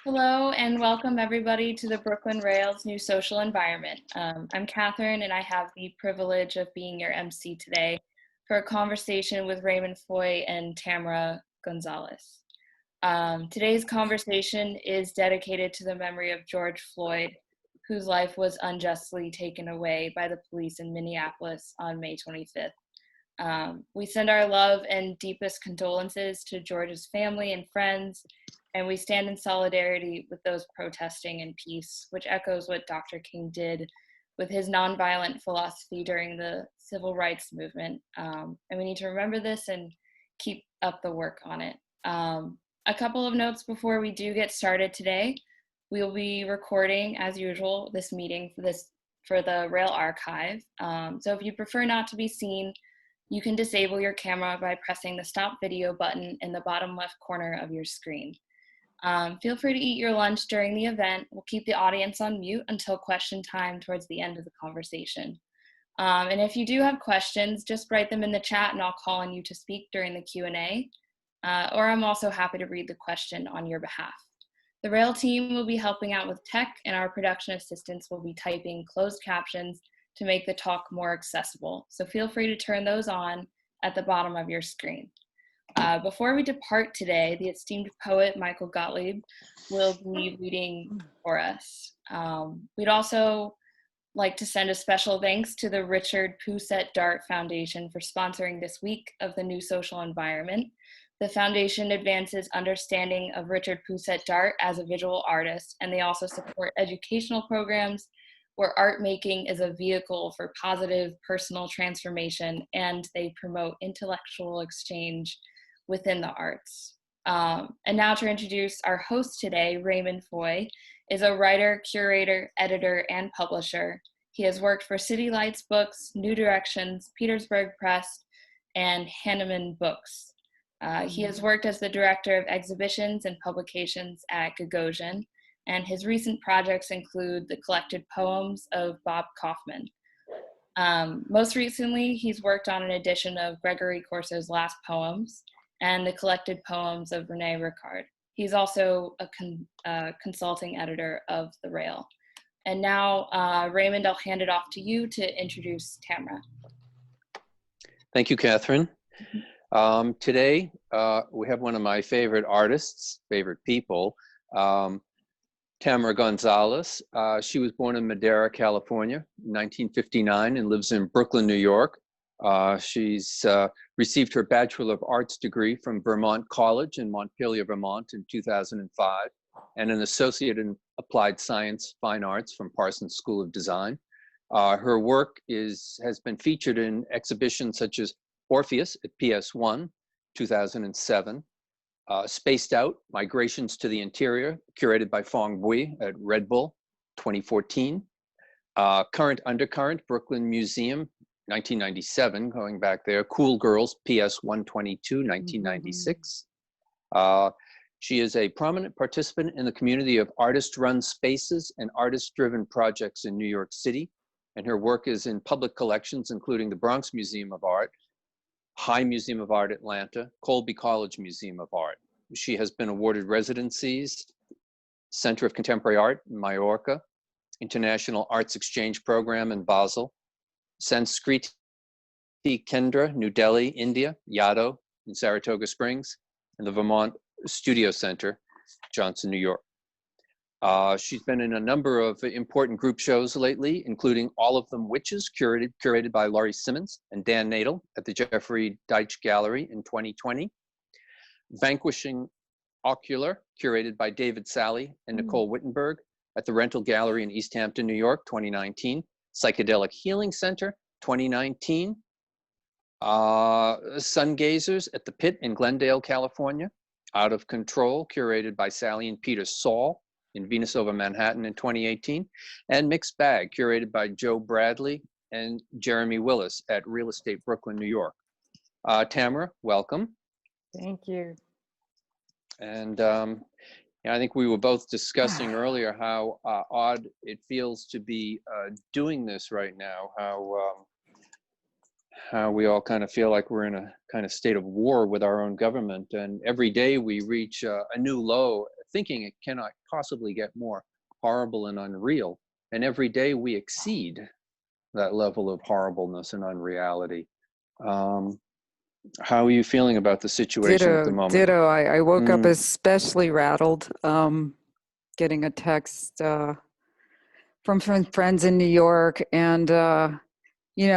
Hello and welcome everybody to the Brooklyn Rail's new social environment. I'm Catherine and I have the privilege of being your MC today for a conversation with Raymond Foye and Tamara Gonzales. Today's conversation is dedicated to the memory of George Floyd, whose life was unjustly taken away by the police in Minneapolis on May 25th. We send our love and deepest condolences to George's family and friends, and we stand in solidarity with those protesting in peace, which echoes what Dr. King did with his nonviolent philosophy during the civil rights movement. And we need to remember this and keep up the work on it. A couple of notes before we do get started today. We will be recording, as usual, this meeting for the Rail Archive. So if you prefer not to be seen, you can disable your camera by pressing the stop video button in the bottom left corner of your screen. Feel free to eat your lunch during the event. We'll keep the audience on mute until question time towards the end of the conversation. And if you do have questions, just write them in the chat and I'll call on you to speak during the Q&A. Or I'm also happy to read the question on your behalf. The Rail team will be helping out with tech, and our production assistants will be typing closed captions to make the talk more accessible. So feel free to turn those on at the bottom of your screen. Before we depart today, the esteemed poet Michael Gottlieb will be reading for us. We'd also like to send a special thanks to the Richard Pousset Dart Foundation for sponsoring this week of the New Social Environment. The foundation advances understanding of Richard Pousset Dart as a visual artist, and they also support educational programs where art making is a vehicle for positive personal transformation, and they promote intellectual exchange within the arts. And now to introduce our host today, Raymond Foye is a writer, curator, editor, and publisher. He has worked for City Lights Books, New Directions, Petersburg Press, and Hanneman Books. He has worked as the director of exhibitions and publications at Gagosian, and his recent projects include the collected poems of Bob Kaufman. Most recently, he's worked on an edition of Gregory Corso's Last Poems and the collected poems of Rene Ricard. He's also a consulting editor of The Rail. And now, Raymond, I'll hand it off to you to introduce Tamara. Thank you, Catherine. Today, we have one of my favorite artists, favorite people, Tamara Gonzales. She was born in Madera, California, 1959, and lives in Brooklyn, New York. She's received her Bachelor of Arts degree from Vermont College in Montpelier, Vermont in 2005, and an Associate in Applied Science Fine Arts from Parsons School of Design. Her work has been featured in exhibitions such as Orpheus at PS1, 2007, Spaced Out, Migrations to the Interior, curated by Fong Bui at Red Bull, 2014, Current Undercurrent, Brooklyn Museum, 1997, going back there, Cool Girls, PS 122, 1996. She is a prominent participant in the community of artist-run spaces and artist-driven projects in New York City, and her work is in public collections, including the Bronx Museum of Art, High Museum of Art Atlanta, Colby College Museum of Art. She has been awarded residencies, Center of Contemporary Art in Mallorca, International Arts Exchange Program in Basel, Sanskriti Kendra, New Delhi, India, Yaddo in Saratoga Springs, and the Vermont Studio Center, Johnson, New York. She's been in a number of important group shows lately, including All of Them Witches, curated by Laurie Simmons and Dan Nadel at the Jeffrey Deitch Gallery in 2020. Vanquishing Ocular, curated by David Sally and Nicole Wittenberg at the Rental Gallery in East Hampton, New York, 2019. Psychedelic Healing Center, 2019. Sun Gazers at the Pit in Glendale, California. Out of Control, curated by Sally and Peter Saul in Venus over Manhattan in 2018. And Mixed Bag, curated by Joe Bradley and Jeremy Willis at Real Estate Brooklyn, New York. Tamara, welcome. Thank you. And I think we were both discussing earlier how odd it feels to be doing this right now, how we all kind of feel like we're in a kind of state of war with our own government. And every day we reach a new low, it thinking it cannot possibly get more horrible and unreal. And every day we exceed that level of horribleness and unreality. How are you feeling about the situation at the moment? Ditto. I woke up especially rattled, getting a text from friends in New York, and we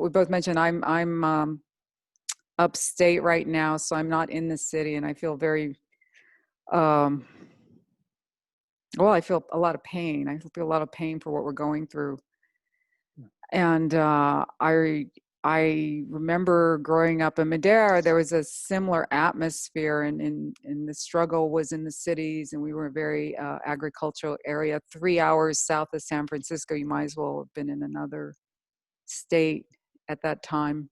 both mentioned I'm upstate right now, so I'm not in the city, and I feel very I feel a lot of pain. I feel a lot of pain for what we're going through, and I remember growing up in Madera, there was a similar atmosphere, and the struggle was in the cities, and we were a very agricultural area, 3 hours south of San Francisco. You might as well have been in another state at that time.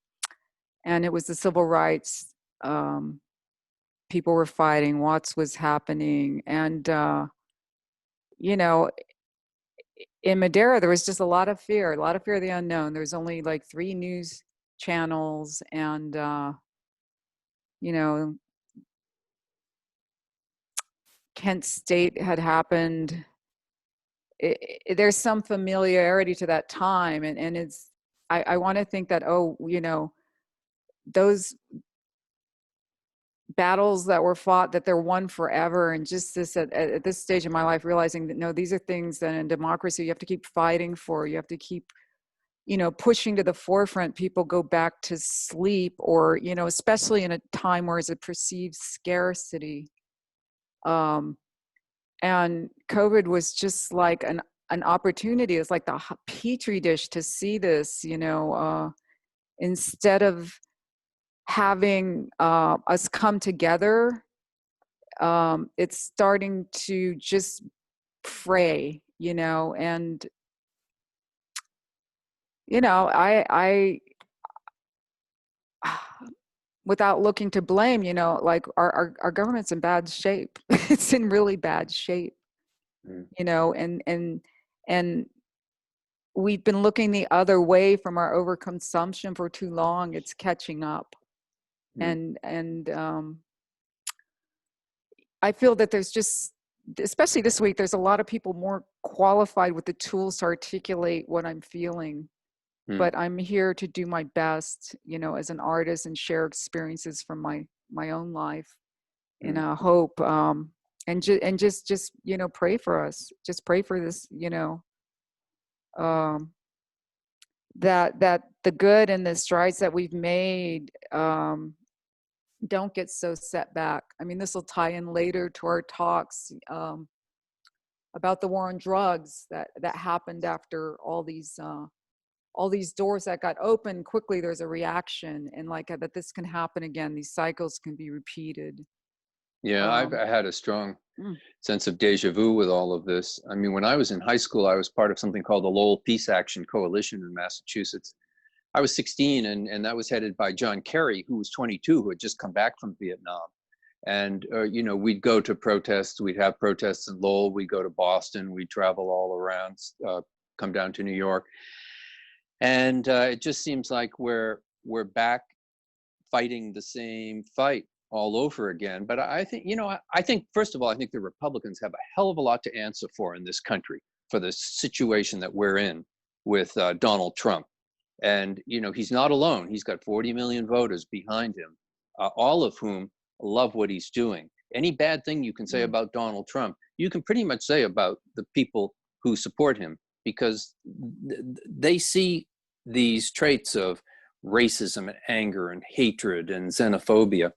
And it was the civil rights. People were fighting, Watts was happening. And, in Madera, there was just a lot of fear of the unknown. There was only like 3 news channels, and Kent State had happened. There's some familiarity to that time, and it's I want to think that those battles that were fought, that they're won forever. And just this at this stage in my life, realizing that no, these are things that in democracy you have to keep fighting for. You have to keep pushing to the forefront. People go back to sleep, or especially in a time where it's a perceived scarcity. And COVID was just like an opportunity. It's like the petri dish to see this, instead of having us come together, it's starting to just fray, and I without looking to blame, like our government's in bad shape. It's in really bad shape, and we've been looking the other way from our overconsumption for too long. It's catching up. And I feel that there's just, especially this week, there's a lot of people more qualified with the tools to articulate what I'm feeling. But I'm here to do my best, as an artist, and share experiences from my own life, in a hope, and just pray for us. Just pray for this, that the good and the strides that we've made don't get so set back. I mean, this will tie in later to our talks about the war on drugs that happened after all these doors that got open. Quickly there's a reaction, and like that this can happen again. These cycles can be repeated. Yeah, I had a strong sense of deja vu with all of this. I mean, when I was in high school, I was part of something called the Lowell Peace Action Coalition in Massachusetts. I was 16, and that was headed by John Kerry, who was 22, who had just come back from Vietnam. And, we'd go to protests. We'd have protests in Lowell. We'd go to Boston. We'd travel all around, come down to New York. And it just seems like we're back fighting the same fight all over again. But I think, first of all, I think the Republicans have a hell of a lot to answer for in this country, for the situation that we're in with Donald Trump. And, he's not alone. He's got 40 million voters behind him, all of whom love what he's doing. Any bad thing you can say about Donald Trump, you can pretty much say about the people who support him, because they see these traits of racism and anger and hatred and xenophobia,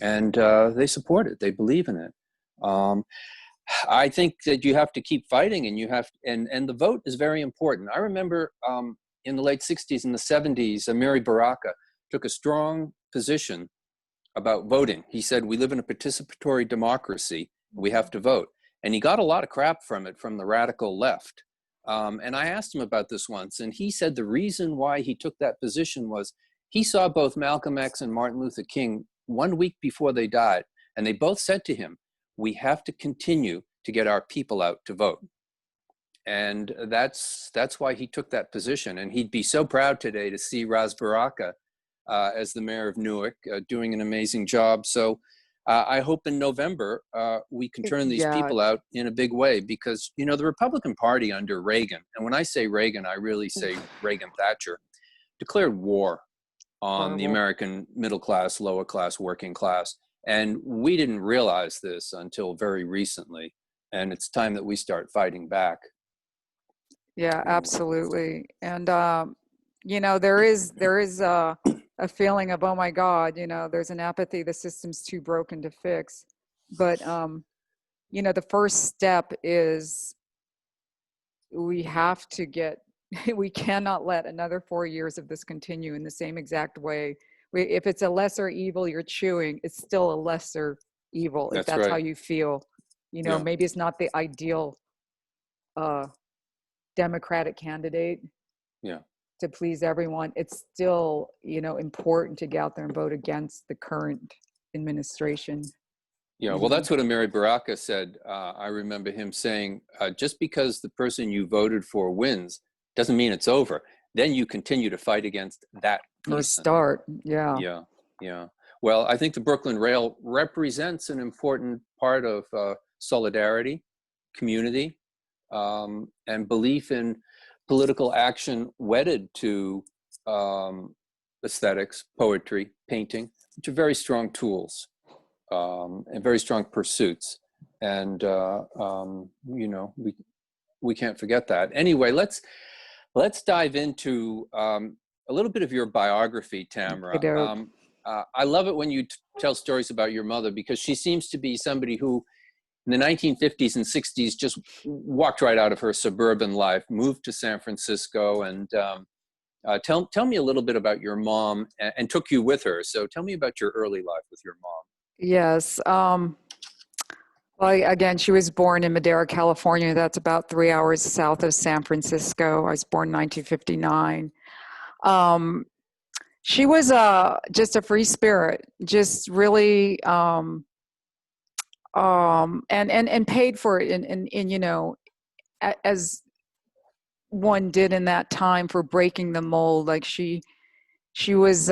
and they support it. They believe in it. I think that you have to keep fighting, and and the vote is very important. I remember in the late 60s and the 70s, Amiri Baraka took a strong position about voting. He said, we live in a participatory democracy. We have to vote. And he got a lot of crap from it, from the radical left. And I asked him about this once, and he said the reason why he took that position was he saw both Malcolm X and Martin Luther King 1 week before they died. And they both said to him, we have to continue to get our people out to vote. And that's why he took that position. And he'd be so proud today to see Ras Baraka as the mayor of Newark, doing an amazing job. So I hope in November we can turn these people out in a big way, because, you know, the Republican Party under Reagan, and when I say Reagan, I really say Reagan Thatcher, declared war on the American middle class, lower class, working class. And we didn't realize this until very recently. And it's time that we start fighting back. Yeah, absolutely. And, you know, there is a feeling of, oh my God, you know, there's an apathy, the system's too broken to fix. But, you know, the first step is we have to get, we cannot let another 4 years of this continue in the same exact way. If it's a lesser evil you're chewing, it's still a lesser evil, if that's right. How you feel. You know, maybe it's not the ideal Democratic candidate to please everyone. It's still, you know, important to get out there and vote against the current administration. Yeah, well, that's what Amiri Baraka said. I remember him saying, just because the person you voted for wins doesn't mean it's over. Then you continue to fight against that person. Or start, Yeah. Well, I think the Brooklyn Rail represents an important part of solidarity, community, and belief in political action wedded to aesthetics, poetry, painting, which are very strong tools and very strong pursuits. And, you know, we can't forget that. Anyway, let's dive into a little bit of your biography, Tamara. I love it when you tell stories about your mother, because she seems to be somebody who in the 1950s and 60s just walked right out of her suburban life, moved to San Francisco, and tell me a little bit about your mom, and took you with her. So tell me about your early life with your mom. Yes. Well, again, she was born in Madera, California. That's about 3 hours south of San Francisco. I was born in 1959. She was just a free spirit, just really, and paid for it, and you know, as one did in that time, for breaking the mold. Like she was.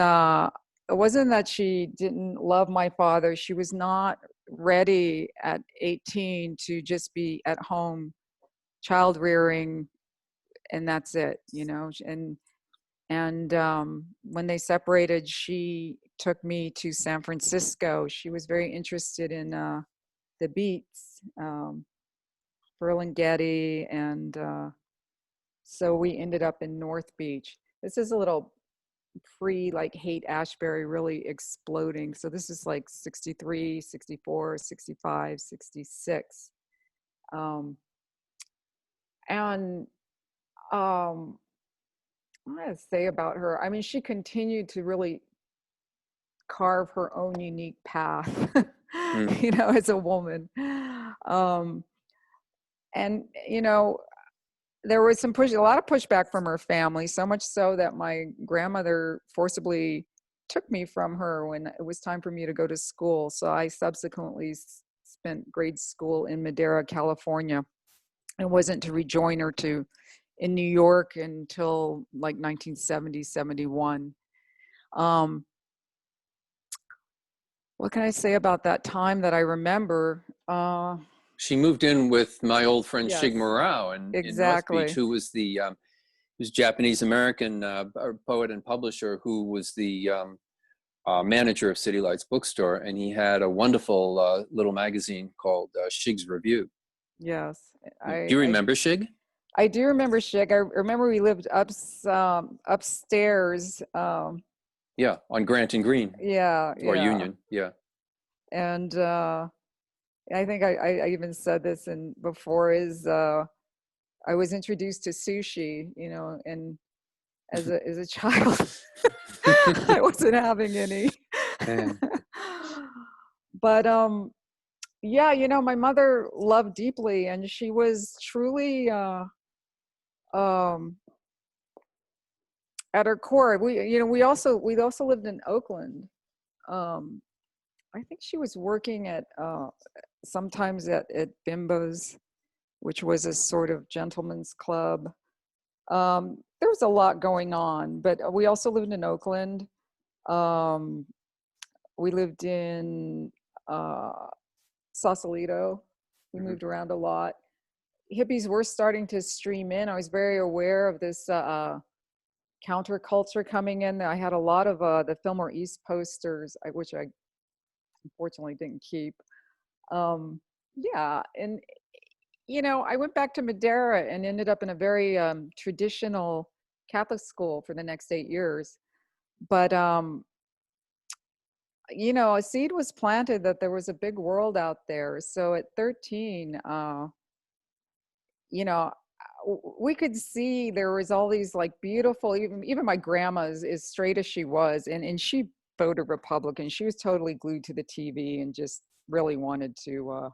It wasn't that she didn't love my father. She was not ready at 18 to just be at home child rearing, and that's it, you know. And when they separated, she took me to San Francisco. She was very interested in the beats, Burlingame, and so we ended up in North Beach. This is a little like Haight-Ashbury really exploding. So this is like 63, 64, 65, 66. And what I say about her, I mean, she continued to really carve her own unique path, you know, as a woman. And, you know, there was a lot of pushback from her family, so much so that my grandmother forcibly took me from her when it was time for me to go to school. So I subsequently spent grade school in Madera, California, and wasn't to rejoin her in New York until like 1970, 71. What can I say about that time that I remember? She moved in with my old friend Yes, Shig Morao in North Beach, who was the Japanese-American poet and publisher, who was the manager of City Lights Bookstore, and he had a wonderful little magazine called Shig's Review. Yes. Do you remember Shig? I do remember Shig. I remember we lived upstairs. Yeah, on Grant and Green. Yeah. Or Union, yeah. And I think I even said this before, is I was introduced to sushi, you know, and as a child, I wasn't having any. But yeah, you know, my mother loved deeply, and she was truly at her core. We also lived in Oakland. I think she was working at sometimes at Bimbo's, which was a sort of gentleman's club. There was a lot going on, but we also lived in Oakland. We lived in Sausalito. We Mhm. moved around a lot. Hippies were starting to stream in. I was very aware of this counterculture coming in. I had a lot of the Fillmore East posters, which I unfortunately didn't keep. Yeah, and I went back to Madera and ended up in a very traditional Catholic school for the next 8 years. But a seed was planted that there was a big world out there. So at 13, you know, we could see there was all these like beautiful, even my grandma is as straight as she was, and she voted Republican. She was totally glued to the TV and just really wanted to,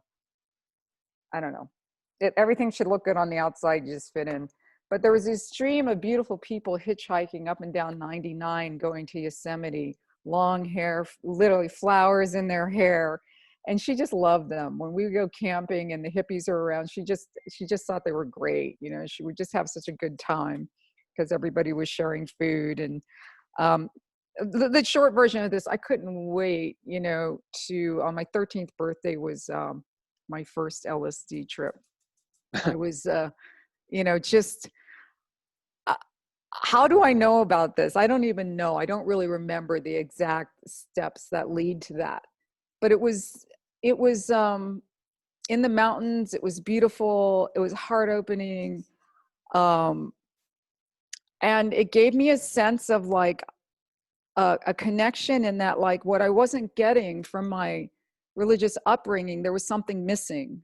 I don't know, everything should look good on the outside, you just fit in. But there was this stream of beautiful people hitchhiking up and down 99 going to Yosemite, long hair, literally flowers in their hair. And she just loved them. When we would go camping and the hippies are around, she just thought they were great. She would just have such a good time because everybody was sharing food. And the short version of this, I couldn't wait, to, on my 13th birthday was my first LSD trip. I was, just, how do I know about this? I don't even know. I don't really remember the exact steps that lead to that. But it was in the mountains. It was beautiful. It was heart opening. And it gave me a sense of like a connection in that, like what I wasn't getting from my religious upbringing, there was something missing.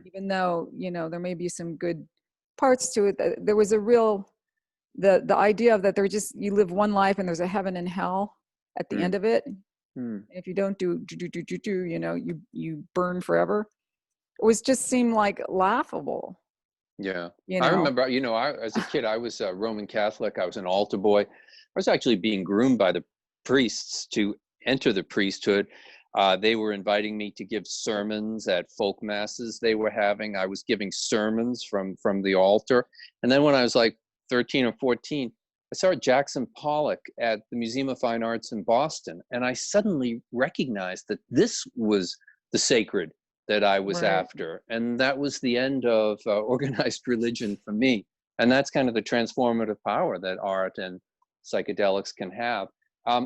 Even though, there may be some good parts to it, there was a real, the idea of that you live one life and there's a heaven and hell at the end of it. If you don't do, you burn forever. It just seemed like laughable. Yeah. I remember, as a kid, I was a Roman Catholic. I was an altar boy. I was actually being groomed by the priests to enter the priesthood. They were inviting me to give sermons at folk masses they were having. I was giving sermons from the altar. And then when I was like 13 or 14, I saw Jackson Pollock at the Museum of Fine Arts in Boston. And I suddenly recognized that this was the sacred that I was after. And that was the end of organized religion for me. And that's kind of the transformative power that art and psychedelics can have.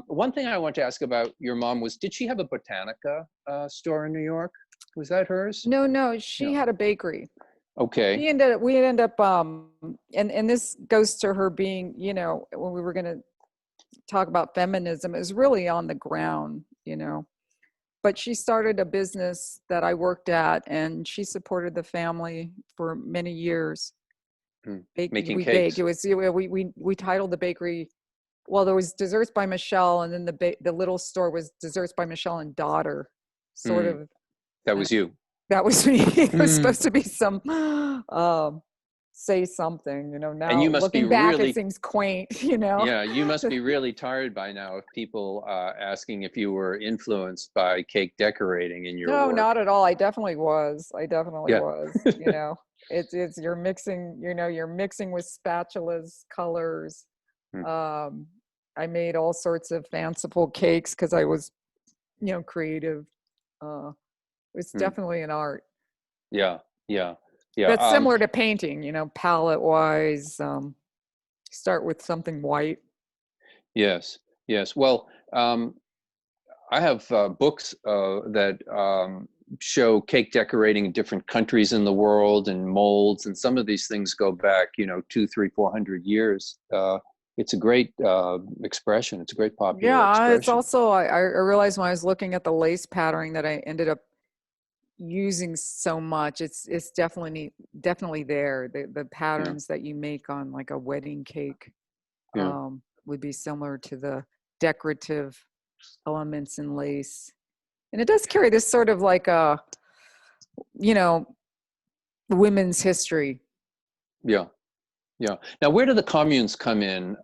One thing I want to ask about your mom was, did she have a Botanica store in New York? Was that hers? No, she had a bakery. Okay. We ended up, and this goes to her being, when we were going to talk about feminism, is really on the ground, but she started a business that I worked at, and she supported the family for many years. Making we cakes. Baked. It was, we titled the bakery, well, there was Desserts by Michelle, and then the little store was Desserts by Michelle and Daughter, sort of. That was you. That was me. It was supposed to be some say something, now and you must looking be back, really, it seems quaint, Yeah, you must be really tired by now of people asking if you were influenced by cake decorating in your work. No, not at all. I definitely was. Yeah. It's you're mixing, you're mixing with spatulas, colors. I made all sorts of fanciful cakes because I was, creative. It's definitely an art. Yeah. That's similar to painting, palette wise. Start with something white. Yes. Well, I have books that show cake decorating in different countries in the world and molds, and some of these things go back, 200, 300, 400 years. It's a great expression. It's a great popular expression. It's also, I realized when I was looking at the lace patterning that I ended up using so much. It's definitely there. The patterns that you make on like a wedding cake would be similar to the decorative elements in lace. And it does carry this sort of like a, women's history. Yeah. Now, where do the communes come in?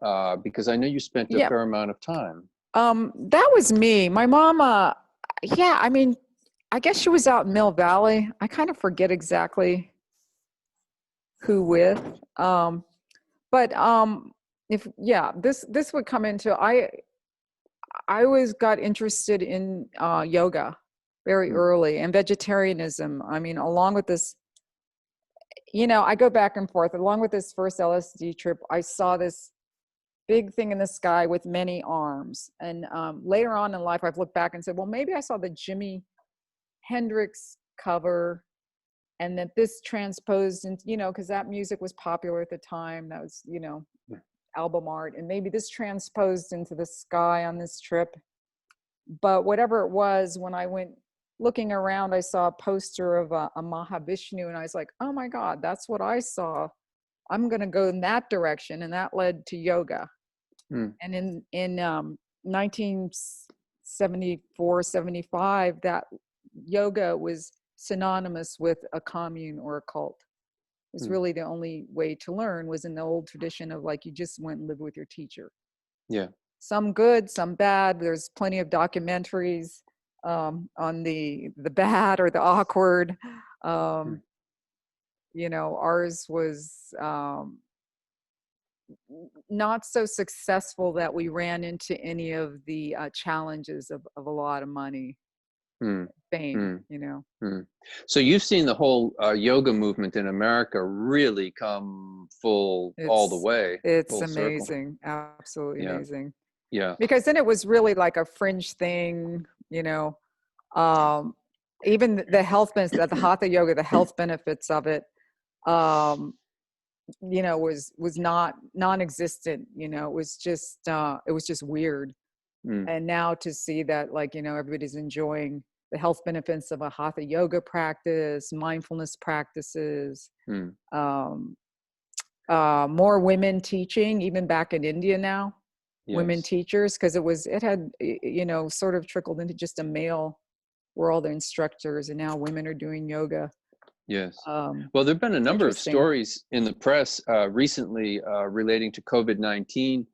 Because I know you spent a fair amount of time. That was me. My mom, I guess she was out in Mill Valley. I kind of forget exactly who with. This would come into, I always got interested in yoga very early. And vegetarianism, I mean, along with this, I go back and forth. Along with this first LSD trip, I saw this big thing in the sky with many arms. And later on in life, I've looked back and said, well, maybe I saw the Jimi Hendrix cover, and that this transposed into, because that music was popular at the time. That was, album art. And maybe this transposed into the sky on this trip. But whatever it was, when I went looking around, I saw a poster of a Mahavishnu, and I was like, oh my God, that's what I saw. I'm going to go in that direction. And that led to yoga. And in 1974, 75, that yoga was synonymous with a commune or a cult. It was really the only way to learn was in the old tradition of like, you just went and lived with your teacher. Yeah. Some good, some bad. There's plenty of documentaries on the bad or the awkward. Ours was not so successful that we ran into any of the challenges of a lot of money, fame, So you've seen the whole yoga movement in America really come all the way. It's amazing. Circle. Absolutely amazing. Yeah. Because then it was really like a fringe thing, even the health benefits, the hatha yoga, the health benefits of it, was not non-existent. It was just weird. And now to see that, like, everybody's enjoying the health benefits of a hatha yoga practice, mindfulness practices, more women teaching, even back in India now, women teachers, because it had sort of trickled into just a male, were all the instructors, and now women are doing yoga. Yes. Well, there've been a number of stories in the press recently relating to COVID-19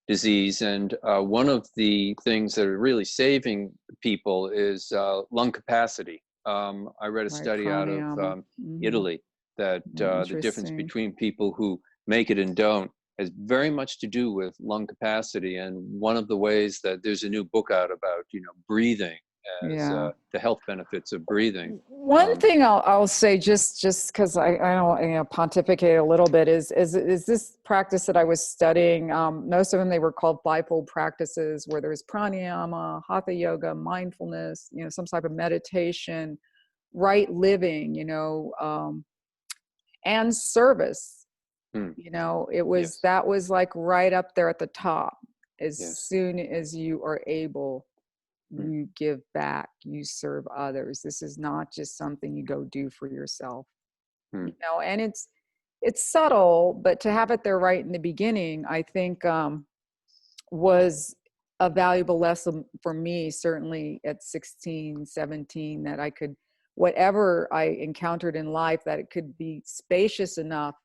disease, and one of the things that are really saving people is lung capacity. I read a study out of Italy that the difference between people who make it and don't has very much to do with lung capacity. And one of the ways that there's a new book out about, breathing as the health benefits of breathing. One thing I'll say, just because I don't pontificate a little bit, is this practice that I was studying. Most of them, they were called bifold practices, where there's pranayama, hatha yoga, mindfulness, some type of meditation, right living, and service. It was that was like right up there at the top. As soon as you are able, you give back, you serve others. This is not just something you go do for yourself. And it's subtle, but to have it there right in the beginning, I think was a valuable lesson for me, certainly at 16, 17, that I could, whatever I encountered in life, that it could be spacious enough.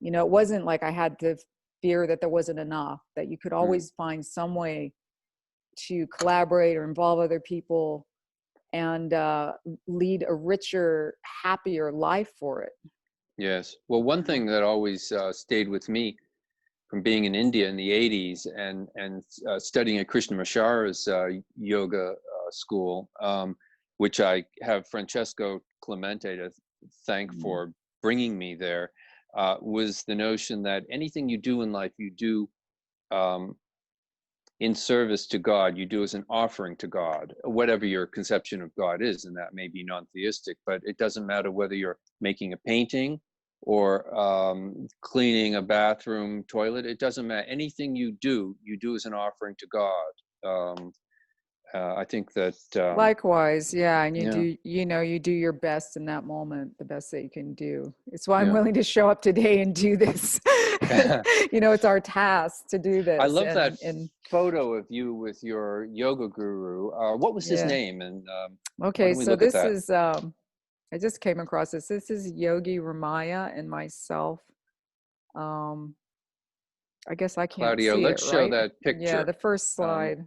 It wasn't like I had to fear that there wasn't enough, that you could always find some way to collaborate or involve other people and lead a richer, happier life for it. Yes. Well, one thing that always stayed with me from being in India in the 80s and studying at Krishnamacharya's yoga school, which I have Francesco Clemente to thank for bringing me there, was the notion that anything you do in life, you do in service to God, you do as an offering to God, whatever your conception of God is, and that may be non-theistic, but it doesn't matter whether you're making a painting or cleaning a bathroom toilet. It doesn't matter. Anything you do as an offering to God. I think that likewise, and you do, you do your best in that moment, the best that you can do. It's why I'm willing to show up today and do this. It's our task to do this. I love that photo of you with your yoga guru. What was his name? And okay, so this is I just came across this. This is Yogi Ramaya and myself. I guess I can't Claudio, see let's it, show right? that picture. Yeah, the first slide.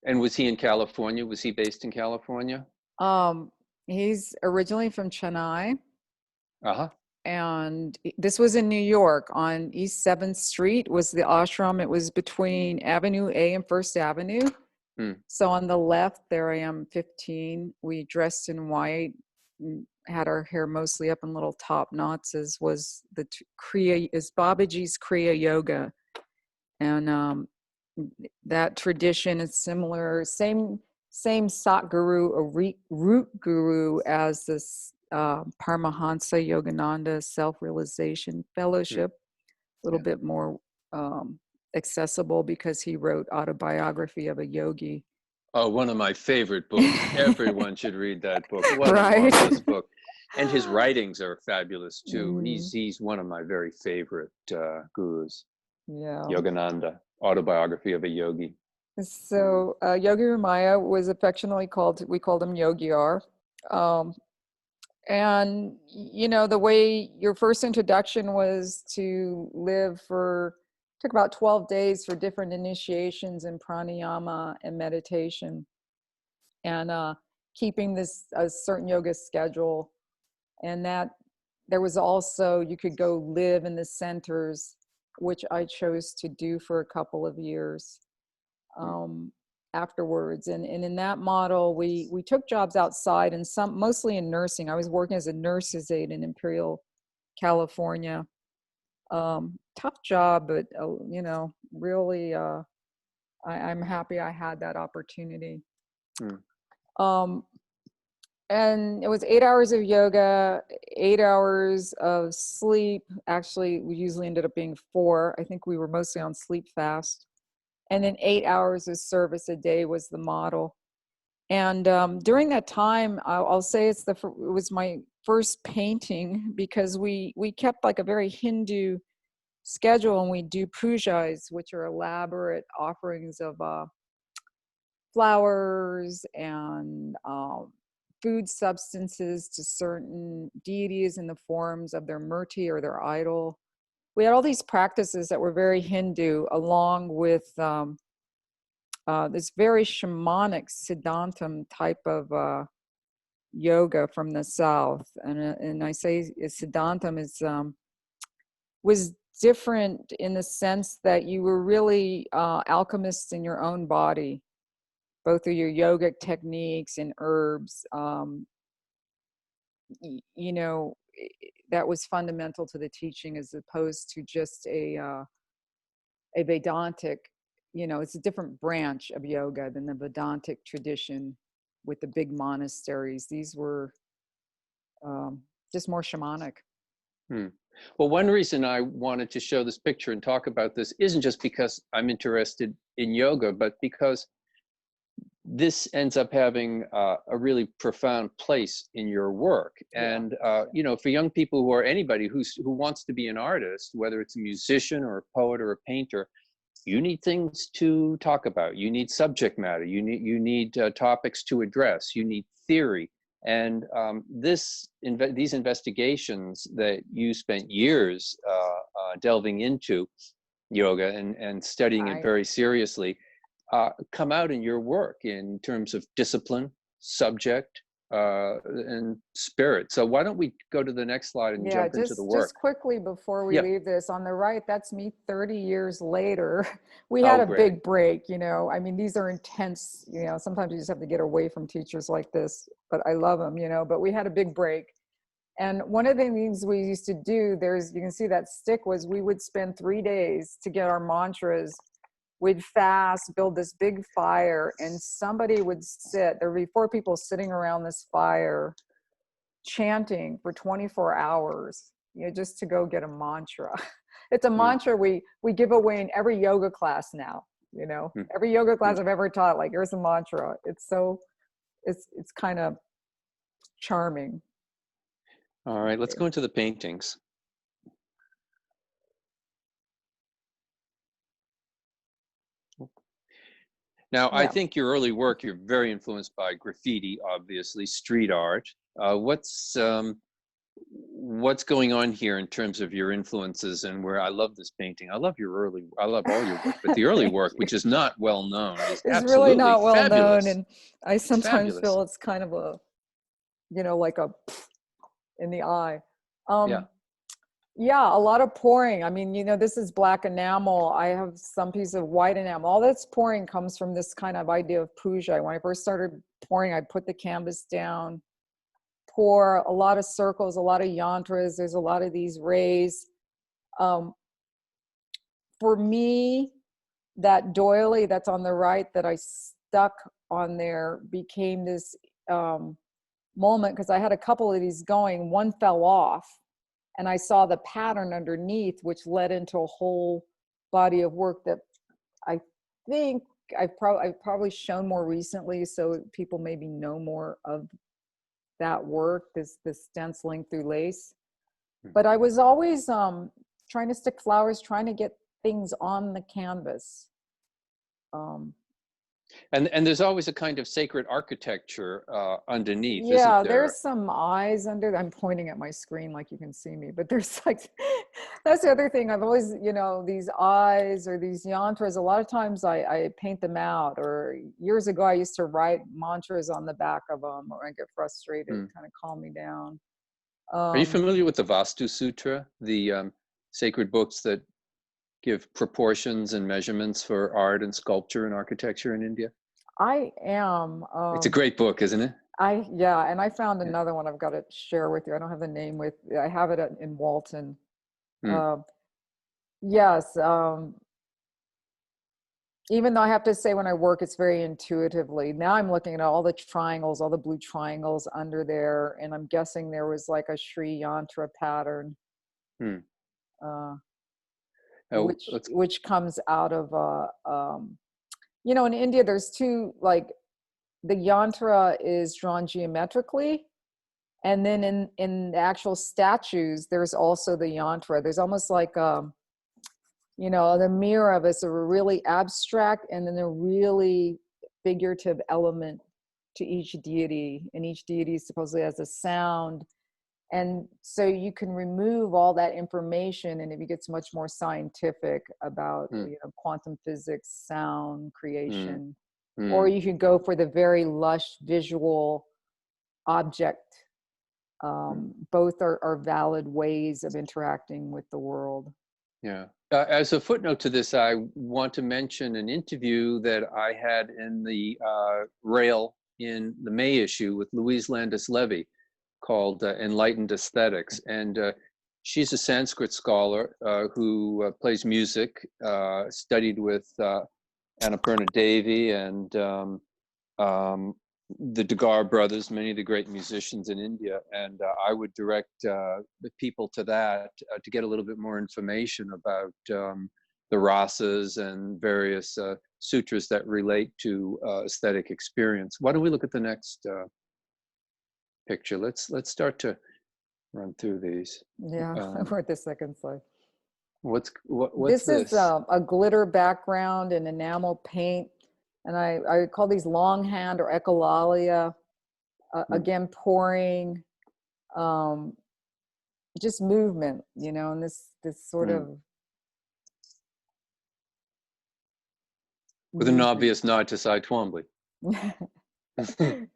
And was he in California? Was he based in California? He's originally from Chennai. Uh-huh. and this was in New York on East 7th Street was the ashram. It was between Avenue A and First Avenue. So on the left there, I am 15. We dressed in white, had our hair mostly up in little top knots, as was the Kriya, is Babaji's Kriya Yoga. And that tradition is similar, same Satguru, a root guru as this Paramahansa Yogananda Self-Realization Fellowship, a little bit more accessible because he wrote Autobiography of a Yogi. Oh, one of my favorite books. Everyone should read that book. What Right. a marvelous book. And his writings are fabulous too. He's one of my very favorite gurus. Yeah. Yogananda, Autobiography of a Yogi. So Yogi Ramaya was affectionately we called him Yogi R. And, you know, the way your first introduction was to took about 12 days for different initiations in pranayama and meditation, and keeping a certain yoga schedule. And that there was also, you could go live in the centers, which I chose to do for a couple of years afterwards. And in that model, we took jobs outside, and mostly in nursing. I was working as a nurse's aide in Imperial, California. Tough job, but you know, really, I'm happy I had that opportunity. And it was 8 hours of yoga, 8 hours of sleep. Actually, we usually ended up being 4. I think we were mostly on sleep fast. And then 8 hours of service a day was the model. And during that time, I'll say it was my first painting, because we kept like a very Hindu schedule, and we do pujas, which are elaborate offerings of flowers and food substances to certain deities in the forms of their murti or their idol. We had all these practices that were very Hindu, along with this very shamanic Siddhantam type of yoga from the South. And I say Siddhantam was different in the sense that you were really alchemists in your own body, both of your yogic techniques and herbs. You know, that was fundamental to the teaching, as opposed to just a Vedantic, you know, it's a different branch of yoga than the Vedantic tradition with the big monasteries. These were just more shamanic. Well, one reason I wanted to show this picture and talk about this isn't just because I'm interested in yoga, but because this ends up having a really profound place in your work. And, you know, for young people who are anybody who wants to be an artist, whether it's a musician or a poet or a painter, you need things to talk about. You need subject matter. You need topics to address. You need theory. And these investigations that you spent years delving into yoga and studying it very seriously come out in your work in terms of discipline, subject, and spirit. So why don't we go to the next slide and jump into the work? Just quickly before we leave this, on the right, that's me 30 years later. We had a big break, you know. I mean, these are intense, you know, sometimes you just have to get away from teachers like this, but I love them, you know, but we had a big break. And one of the things we used to do, you can see that stick, was we would spend 3 days to get our mantras. We'd fast, build this big fire, and somebody would there would be 4 people sitting around this fire chanting for 24 hours, you know, just to go get a mantra. It's a mantra we give away in every yoga class now, you know. Every yoga class I've ever taught, like, here's a mantra. It's kind of charming. All right, let's go into the paintings. Now, I think your early work, you're very influenced by graffiti, obviously, street art. What's going on here in terms of your influences, and where I love this painting? I love all your work, but the early work, which is not well known, is it's really not well fabulous. known, and I sometimes feel it's kind of a, you know, like a in the eye. Yeah, a lot of pouring. I mean, this is black enamel. I have some piece of white enamel. All that's pouring comes from this kind of idea of puja. When I first started pouring, I put the canvas down, pour a lot of circles, a lot of yantras. There's a lot of these rays. For me, that doily that's on the right that I stuck on there became this moment, because I had a couple of these going. One fell off, and I saw the pattern underneath, which led into a whole body of work that I think I've probably shown more recently, so people maybe know more of that work, this stenciling through lace. But I was always trying to stick flowers, trying to get things on the canvas. And there's always a kind of sacred architecture underneath, Yeah, isn't there? there's some eyes under. I'm pointing at my screen like you can see me, but there's like, that's the other thing. I've always, these eyes or these yantras, a lot of times I paint them out. Or years ago, I used to write mantras on the back of them, or I get frustrated, kind of calm me down. Are you familiar with the Vastu Sutra, the sacred books that give proportions and measurements for art and sculpture and architecture in India? I am. It's a great book, isn't it? Yeah, and I found another one I've got to share with you. I don't have the name with. I have it in Walton. Yes. Even though I have to say, when I work, it's very intuitively. Now I'm looking at all the triangles, all the blue triangles under there, and I'm guessing there was like a Sri Yantra pattern. Which comes out of in India there's two, like, the yantra is drawn geometrically, and then in the actual statues there's also the yantra. There's almost like the mirror of us, a really abstract and then a really figurative element to each deity, and each deity supposedly has a sound. And so you can remove all that information, and it gets much more scientific about quantum physics, sound creation. Or you could go for the very lush visual object. Both are valid ways of interacting with the world. Yeah. As a footnote to this, I want to mention an interview that I had in the Rail in the May issue with Louise Landis-Levy, called Enlightened Aesthetics. And she's a Sanskrit scholar who plays music, studied with Annapurna Devi and the Degar brothers, many of the great musicians in India. And I would direct the people to that to get a little bit more information about the rasas and various sutras that relate to aesthetic experience. Why don't we look at the next picture? Let's start to run through these. Yeah, we're at the second slide. What's this? This is a glitter background and enamel paint, and I call these longhand or echolalia. Again, pouring, just movement, and this sort of with an obvious nod to Cy Twombly.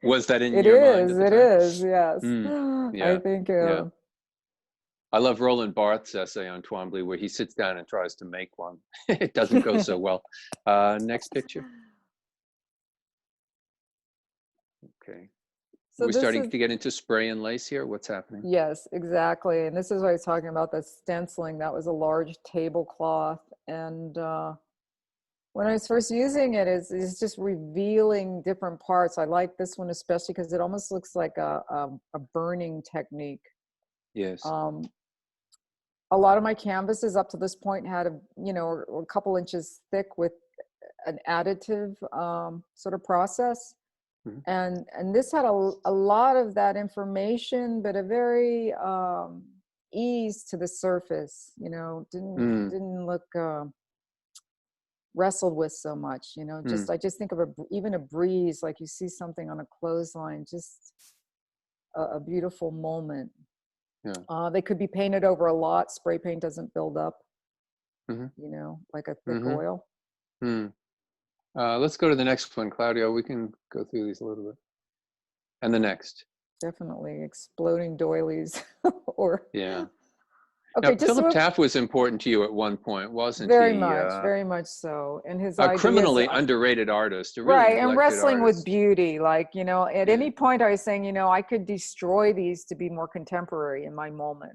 Was that in it your is, mind at the it time? is, yes. Yeah, I think I love Roland Barthes' essay on Twombly, where he sits down and tries to make one. It doesn't go so well. Next picture. Okay. So we're starting to get into spray and lace here. What's happening? Yes, exactly. And this is what I was talking about, the stenciling. That was a large tablecloth. And when I was first using it, it's just revealing different parts. I like this one especially because it almost looks like a burning technique. Yes. A lot of my canvases up to this point had a couple inches thick with an additive sort of process. And this had a lot of that information, but a very ease to the surface, didn't look wrestled with so much, I just think of even a breeze, like you see something on a clothesline, just a beautiful moment. Yeah. They could be painted over a lot. Spray paint doesn't build up, like a thick oil. Let's go to the next one, Claudio. We can go through these a little bit. And the next. Definitely exploding doilies or. Yeah. Now, Okay, just Philip so Taft was important to you at one point, wasn't he? very much so. And his A ideas, criminally underrated artist, a really right, and neglected wrestling with artist. beauty. Like, you know, at Yeah, any point I was saying, you know, I could destroy these to be more contemporary in my moment.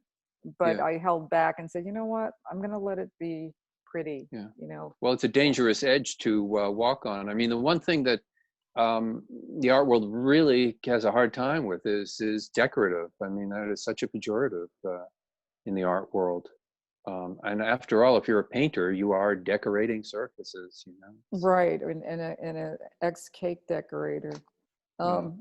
But yeah, I held back and said, you know what, I'm going to let it be pretty, yeah. you know. Well, it's a dangerous edge to walk on. I mean, the one thing that the art world really has a hard time with is decorative. I mean, that is such a pejorative in the art world. And after all, if you're a painter, you are decorating surfaces, you know. Right, and a ex-cake decorator. Mm.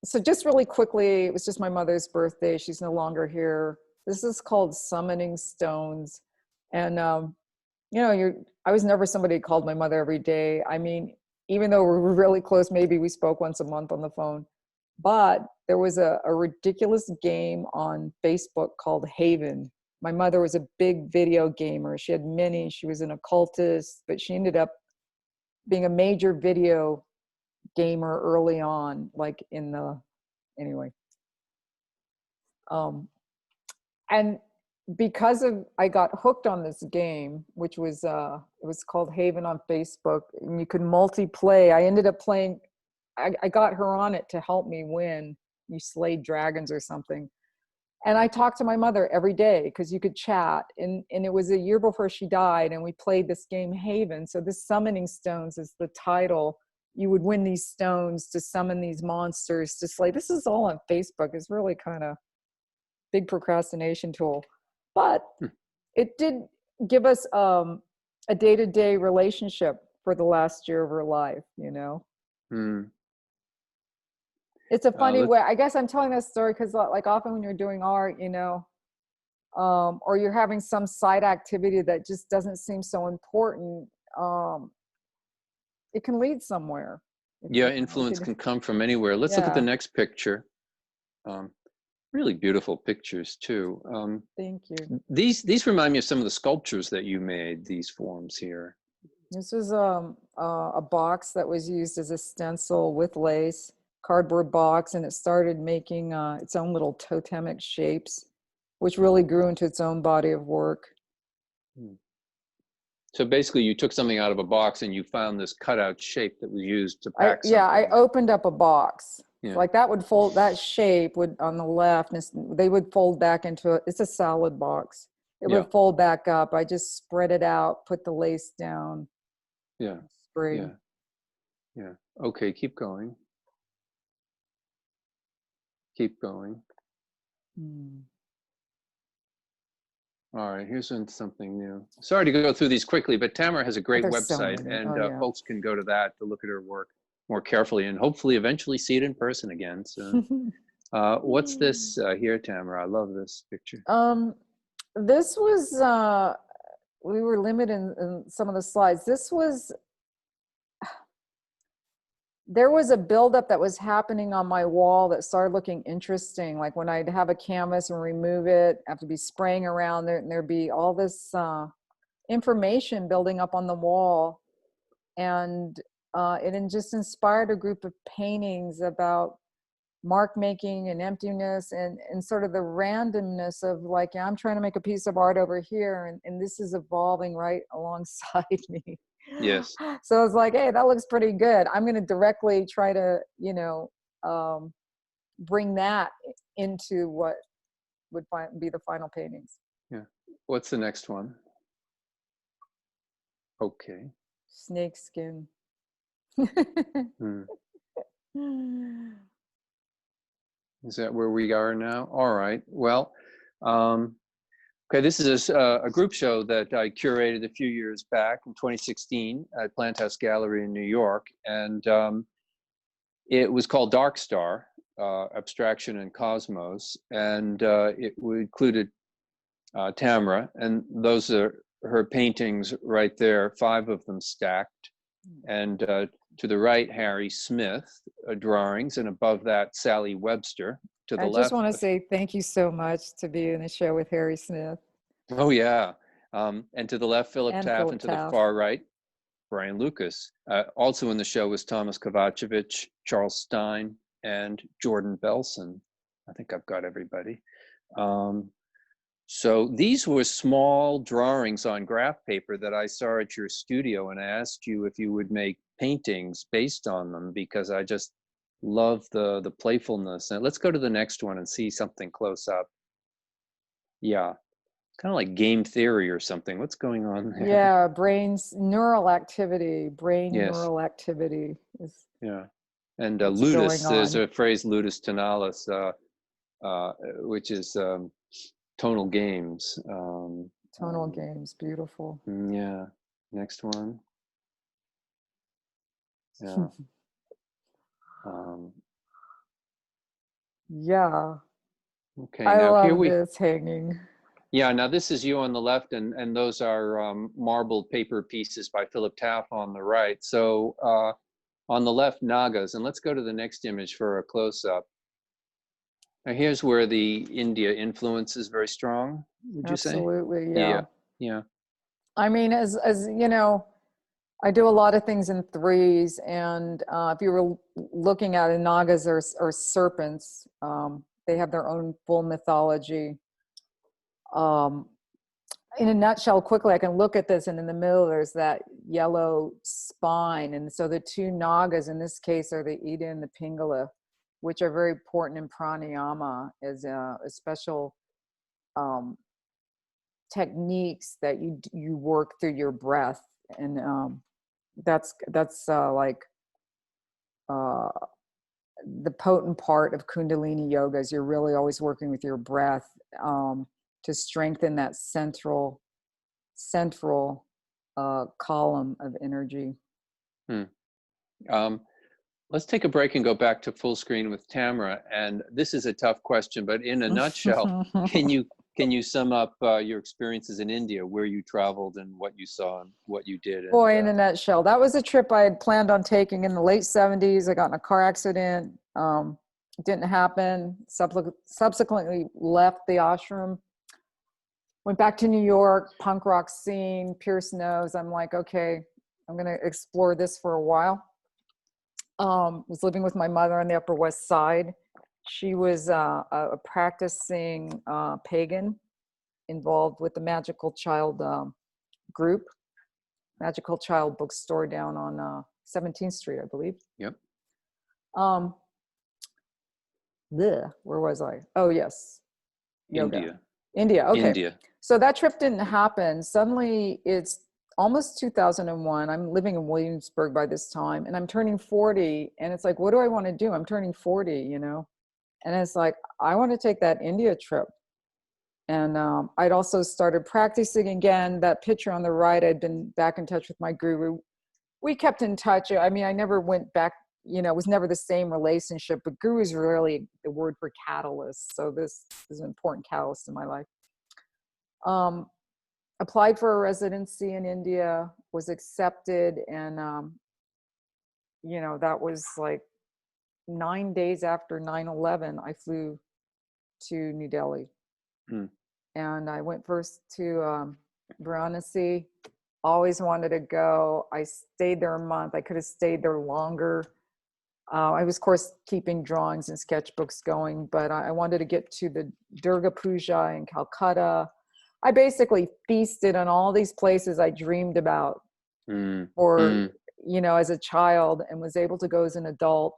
So just really quickly, it was just my mother's birthday. She's no longer here. This is called Summoning Stones. And, you know, I was never somebody who called my mother every day. I mean, even though we're really close, maybe we spoke once a month on the phone. But there was a ridiculous game on Facebook called Haven. My mother was a big video gamer. She had many. She was an occultist, but she ended up being a major video gamer early on, like in the, anyway. And because of, I got hooked on this game, which was, it was called Haven on Facebook, and you could multiplay. I ended up playing, I got her on it to help me win. You slayed dragons or something. And I talked to my mother every day because you could chat. And it was a year before she died, and we played this game Haven. So this Summoning Stones is the title. You would win these stones to summon these monsters to slay. This is all on Facebook. It's really kind of big procrastination tool. But it did give us a day-to-day relationship for the last year of her life, you know? Mm. It's a funny way. I guess I'm telling this story because, like, often when you're doing art, you know, or you're having some side activity that just doesn't seem so important, it can lead somewhere. Yeah, influence can come from anywhere. Let's look at the Yeah, next picture. Really beautiful pictures too. thank you. These remind me of some of the sculptures that you made. These forms here. This was a box that was used as a stencil with lace, cardboard box, and it started making its own little totemic shapes, which really grew into its own body of work. So basically, you took something out of a box and you found this cutout shape that was used to pack something. I opened up a box. Yeah. Like that would fold, that shape would on the left, they would fold back into it's a salad box. It would fold back up. I just spread it out, put the lace down. Yeah. Sprayed. Yeah. Yeah. Okay, keep going. Keep going. All right, here's something new. Sorry to go through these quickly, but Tamara has a great website, and folks can go to that to look at her work more carefully and hopefully eventually see it in person again soon. What's this here, Tamara? I love this picture. This was, we were limited in some of the slides. There was a buildup that was happening on my wall that started looking interesting. Like when I'd have a canvas and remove it, I have to be spraying around there, and there'd be all this information building up on the wall. And it just inspired a group of paintings about mark making and emptiness and sort of the randomness of, like, I'm trying to make a piece of art over here, and this is evolving right alongside me. Yes. So I was like, hey, that looks pretty good. I'm going to directly try to, you know, bring that into what would be the final paintings. Yeah. What's the next one? Okay. Snake skin. Is that where we are now? All right. Well, okay, this is a group show that I curated a few years back in 2016 at Plant House Gallery in New York. And it was called Dark Star, Abstraction and Cosmos. And it included Tamara, and those are her paintings right there, 5 of them stacked. And to the right, Harry Smith drawings, and above that, Sally Webster. To the left, I just want to say thank you so much to be in the show with Harry Smith. Oh yeah, and to the left, Philip Taft, and to the far right, Brian Lucas. Also in the show was Thomas Kovacevic, Charles Stein, and Jordan Belson. I think I've got everybody. So these were small drawings on graph paper that I saw at your studio, and I asked you if you would make paintings based on them because I just love the playfulness. And let's go to the next one and see something close up. Yeah, kind of like game theory or something. What's going on there? Yeah, brain's neural activity, brain Yes. neural activity is Yeah. And what's ludus, going there's on. a phrase ludus tonalis, which is tonal games. Tonal games, beautiful. Yeah. Next one. Yeah. Yeah, Okay. I Now here love we. this hanging. Yeah. Now this is you on the left, and those are marbled paper pieces by Philip Taff on the right. So on the left, Nagas, and let's go to the next image for a close up. Now here's where the India influence is very strong. Would you say? Absolutely, Yeah. yeah. Yeah. I mean, as you know, I do a lot of things in threes, and if you were looking at it, Nagas or serpents, they have their own full mythology. In a nutshell, quickly, I can look at this, and in the middle there's that yellow spine, and so the two Nagas in this case are the Ida and the Pingala, which are very important in pranayama as a special techniques that you work through your breath, and that's like the potent part of Kundalini yoga is you're really always working with your breath to strengthen that central column of energy. Let's take a break and go back to full screen with Tamara. And this is a tough question, but in a nutshell, can you sum up your experiences in India, where you traveled and what you saw and what you did? Boy, in a nutshell, that was a trip I had planned on taking in the late 70s. I got in a car accident. It didn't happen. Subsequently left the ashram. Went back to New York, punk rock scene, Pierce knows. I'm like, okay, I'm going to explore this for a while. Was living with my mother on the Upper West Side. She was a practicing pagan involved with the Magical Child group, Magical Child bookstore down on 17th Street, I believe. Yep. Where was I? Oh, yes. Yoga. India. Okay. India. So that trip didn't happen. Suddenly it's almost 2001. I'm living in Williamsburg by this time, and I'm turning 40. And it's like, what do I want to do? I'm turning 40, you know? And it's like, I want to take that India trip. And I'd also started practicing again. That picture on the right, I'd been back in touch with my guru. We kept in touch. I mean, I never went back, you know, it was never the same relationship, but guru is really the word for catalyst. So this is an important catalyst in my life. Applied for a residency in India, was accepted. And, you know, that was like 9 days after 9/11, I flew to New Delhi. And I went first to Varanasi. Always wanted to go. I stayed there a month. I could have stayed there longer. I was, of course, keeping drawings and sketchbooks going, but I wanted to get to the Durga Puja in Calcutta. I basically feasted on all these places I dreamed about for, you know, as a child, and was able to go as an adult.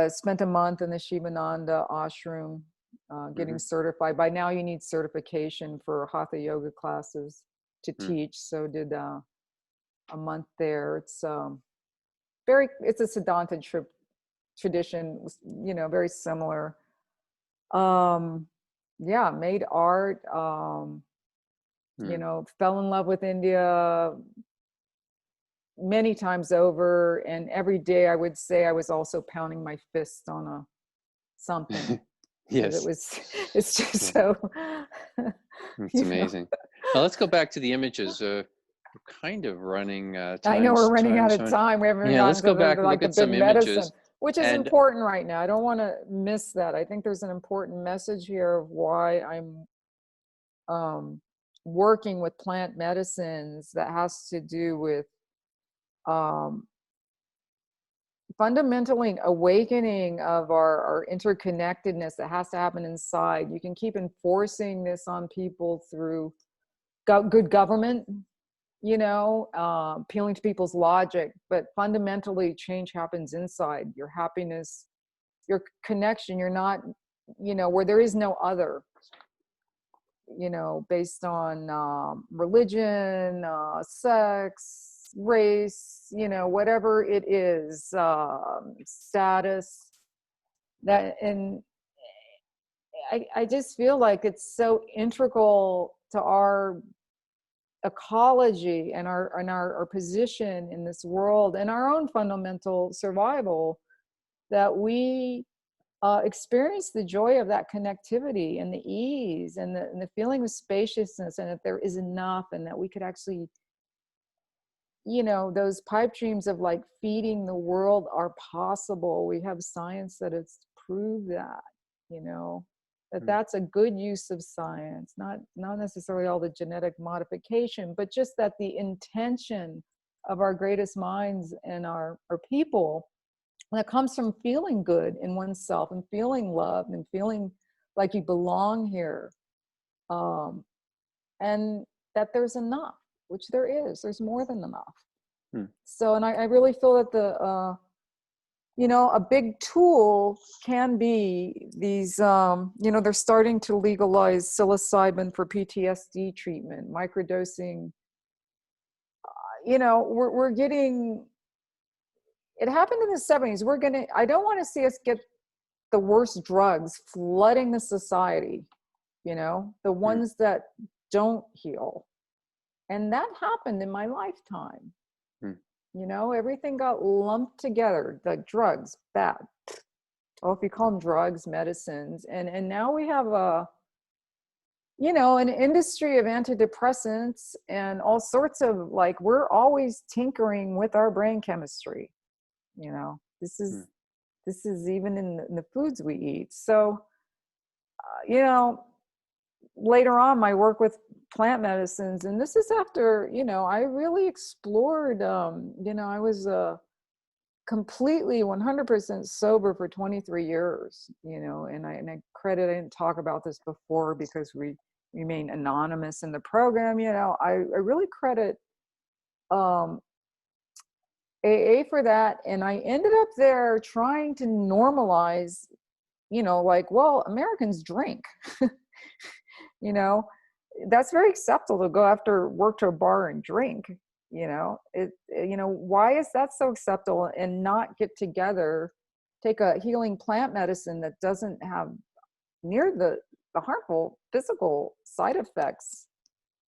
Spent a month in the Shivananda ashram, getting certified. By now you need certification for hatha yoga classes to teach. So did a month there. It's it's a Siddhanta tradition, you know, very similar. Yeah, made art, you know, fell in love with India many times over, and every day I would say I was also pounding my fist on something. Yes. It's just so. It's amazing. Well, let's go back to the images. We're kind of running I know we're running out of time. We haven't let's go back and like look at the big some medicine, images. which is important right now. I don't want to miss that. I think there's an important message here of why I'm working with plant medicines that has to do with fundamentally an awakening of our interconnectedness that has to happen inside. You can keep enforcing this on people through good government, you know, appealing to people's logic, but fundamentally change happens inside. Your happiness, your connection, you're not, you know, where there is no other, you know, based on religion, sex, race, you know, whatever it is, status, that, and I just feel like it's so integral to our ecology and our position in this world and our own fundamental survival, that we experience the joy of that connectivity and the ease and the feeling of spaciousness, and that there is enough, and that we could actually, you know, those pipe dreams of like feeding the world are possible. We have science that has proved that, you know, that that's a good use of science, not necessarily all the genetic modification, but just that the intention of our greatest minds and our people, that comes from feeling good in oneself and feeling loved and feeling like you belong here, and that there's enough, which there's more than enough. So, and I really feel that you know, a big tool can be these, you know, they're starting to legalize psilocybin for PTSD treatment, microdosing. You know, we're getting, it happened in the 70s. I don't want to see us get the worst drugs flooding the society, you know, the ones that don't heal. And that happened in my lifetime. You know, everything got lumped together, like drugs, bad. Well, if you call them drugs, medicines, and now we have you know, an industry of antidepressants and all sorts of, like, we're always tinkering with our brain chemistry. You know, this is even in the foods we eat. So, you know, later on, my work with plant medicines, and this is after, you know, I really explored, you know, I was completely 100% sober for 23 years, you know, and I I didn't talk about this before because we remain anonymous in the program, you know, I really credit AA for that. And I ended up there trying to normalize, you know, like, well, Americans drink. You know, that's very acceptable to go after work to a bar and drink, you know, you know, why is that so acceptable, and not get together, take a healing plant medicine that doesn't have near the harmful physical side effects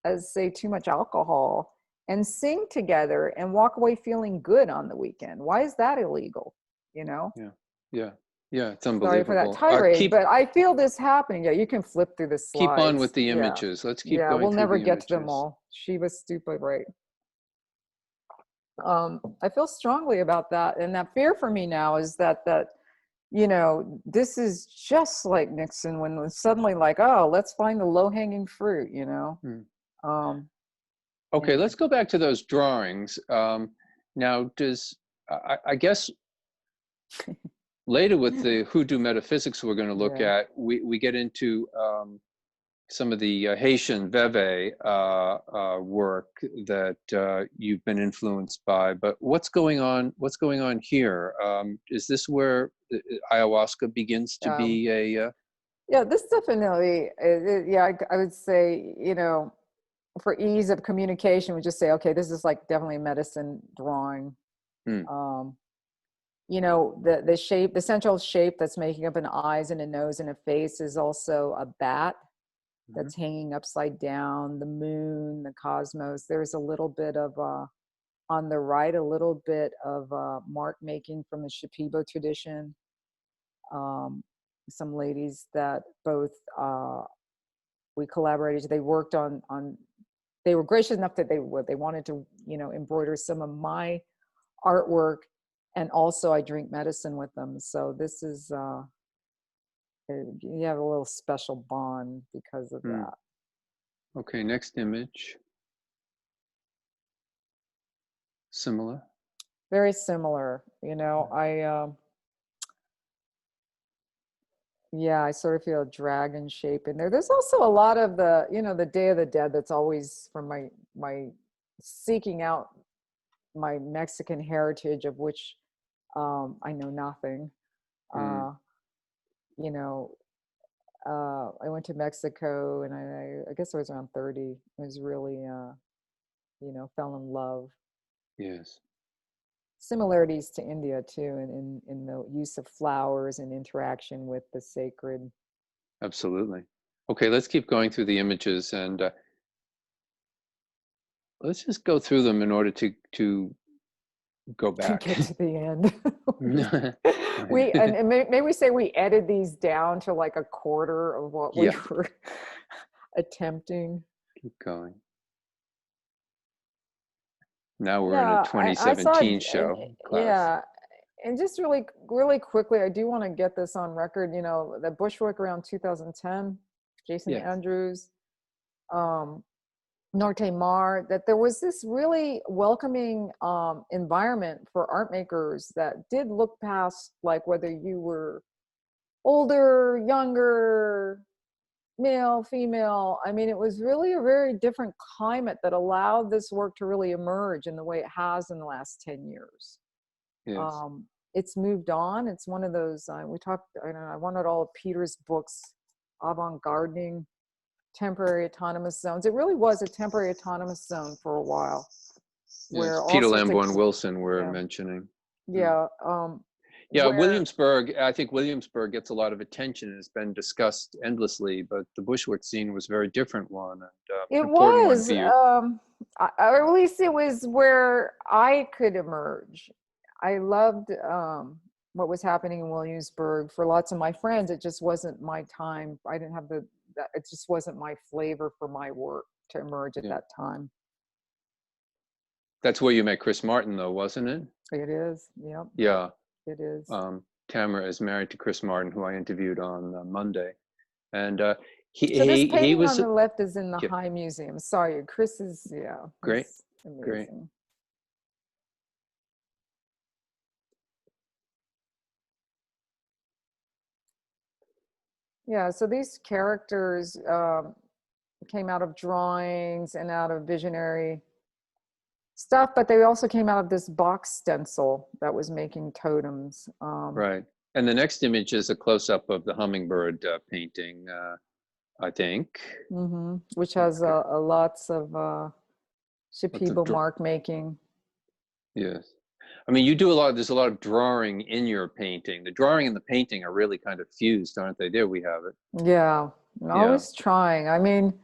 as, say, too much alcohol, and sing together and walk away feeling good on the weekend? Why is that illegal? You know? Yeah, it's unbelievable. Sorry for that tirade, but I feel this happening. Yeah, you can flip through the slides. Keep on with the images. Let's keep going. We'll never get to them all. She was stupid, right? I feel strongly about that, and that fear for me now is that you know, this is just like Nixon, when suddenly, like, oh, let's find the low-hanging fruit, you know. Okay, let's go back to those drawings. Now, I guess later with the hoodoo metaphysics we're going to look at, we get into some of the Haitian Veve work that you've been influenced by. But what's going on? What's going on here? Is this where ayahuasca begins to be a? Yeah, this definitely. I would say, you know, for ease of communication, we just say, okay, this is like definitely a medicine drawing. You know, the shape, the central shape that's making up an eyes and a nose and a face is also a bat that's hanging upside down, the moon, the cosmos. There's a little bit of, on the right, a little bit of mark making from the Shipibo tradition. Some ladies that both we collaborated, they worked on, they were gracious enough that they wanted to, you know, embroider some of my artwork. And also I drink medicine with them. So this is, you have a little special bond because of that. Okay, next image. Similar. Very similar, yeah, I sort of feel a dragon shape in there. There's also a lot of the Day of the Dead that's always from my seeking out my Mexican heritage, of which I know nothing. You know, I went to Mexico, and I guess I was around 30. I was really, fell in love. Yes. Similarities to India too, in the use of flowers and interaction with the sacred. Absolutely. Okay, let's keep going through the images, and let's just go through them in order to go back. To get to the end. And maybe we say we edited these down to like a quarter of what we were attempting. Keep going. Now we're in a 2017 show. Yeah, and just really, really quickly, I do want to get this on record. The Bushwick around 2010, Jason Andrews, Norte Mar, that there was this really welcoming environment for art makers that did look past, like, whether you were older, younger, male, female. I mean, it was really a very different climate that allowed this work to really emerge in the way it has in the last 10 years. Yes. It's moved on. It's one of those, I wanted all of Peter's books, avant-gardening, temporary autonomous zones. It really was a temporary autonomous zone for a while. Yes, Peter Lamborn Wilson we're mentioning. Yeah. Williamsburg, I think Williamsburg gets a lot of attention and has been discussed endlessly, but the Bushwick scene was a very different one. And, it was, or at least it was where I could emerge. I loved what was happening in Williamsburg. For lots of my friends, it just wasn't my time. I didn't have it just wasn't my flavor for my work to emerge at that time. That's where you met Chris Martin, though, wasn't it? It is, yep. Yeah. It is. Tamara is married to Chris Martin, who I interviewed on Monday. And this painting was on the left is in the High Museum. Sorry, Chris is, great. Amazing. Great. Yeah, so these characters came out of drawings and out of visionary stuff, but they also came out of this box stencil that was making totems. Right. And the next image is a close-up of the hummingbird painting, I think. Mm-hmm. Which has lots of Shipibo mark making. Yes. I mean, you do there's a lot of drawing in your painting. The drawing and the painting are really kind of fused, aren't they? There we have it. Yeah, always trying. I mean,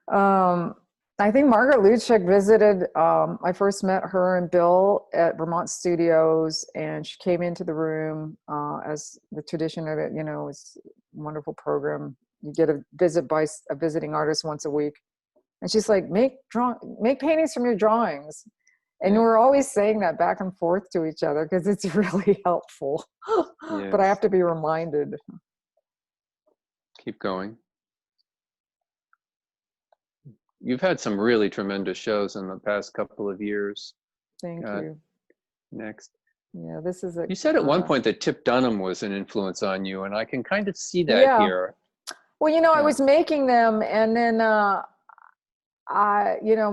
I think Margaret Luchek visited, I first met her and Bill at Vermont Studios, and she came into the room as the tradition of it, it's a wonderful program. You get a visit by a visiting artist once a week. And she's like, make paintings from your drawings. And we're always saying that back and forth to each other because it's really helpful. But I have to be reminded. Keep going. You've had some really tremendous shows in the past couple of years. Thank you. Next. Yeah, this is You said at one point that Tip Dunham was an influence on you, and I can kind of see that here. Well, I was making them, and then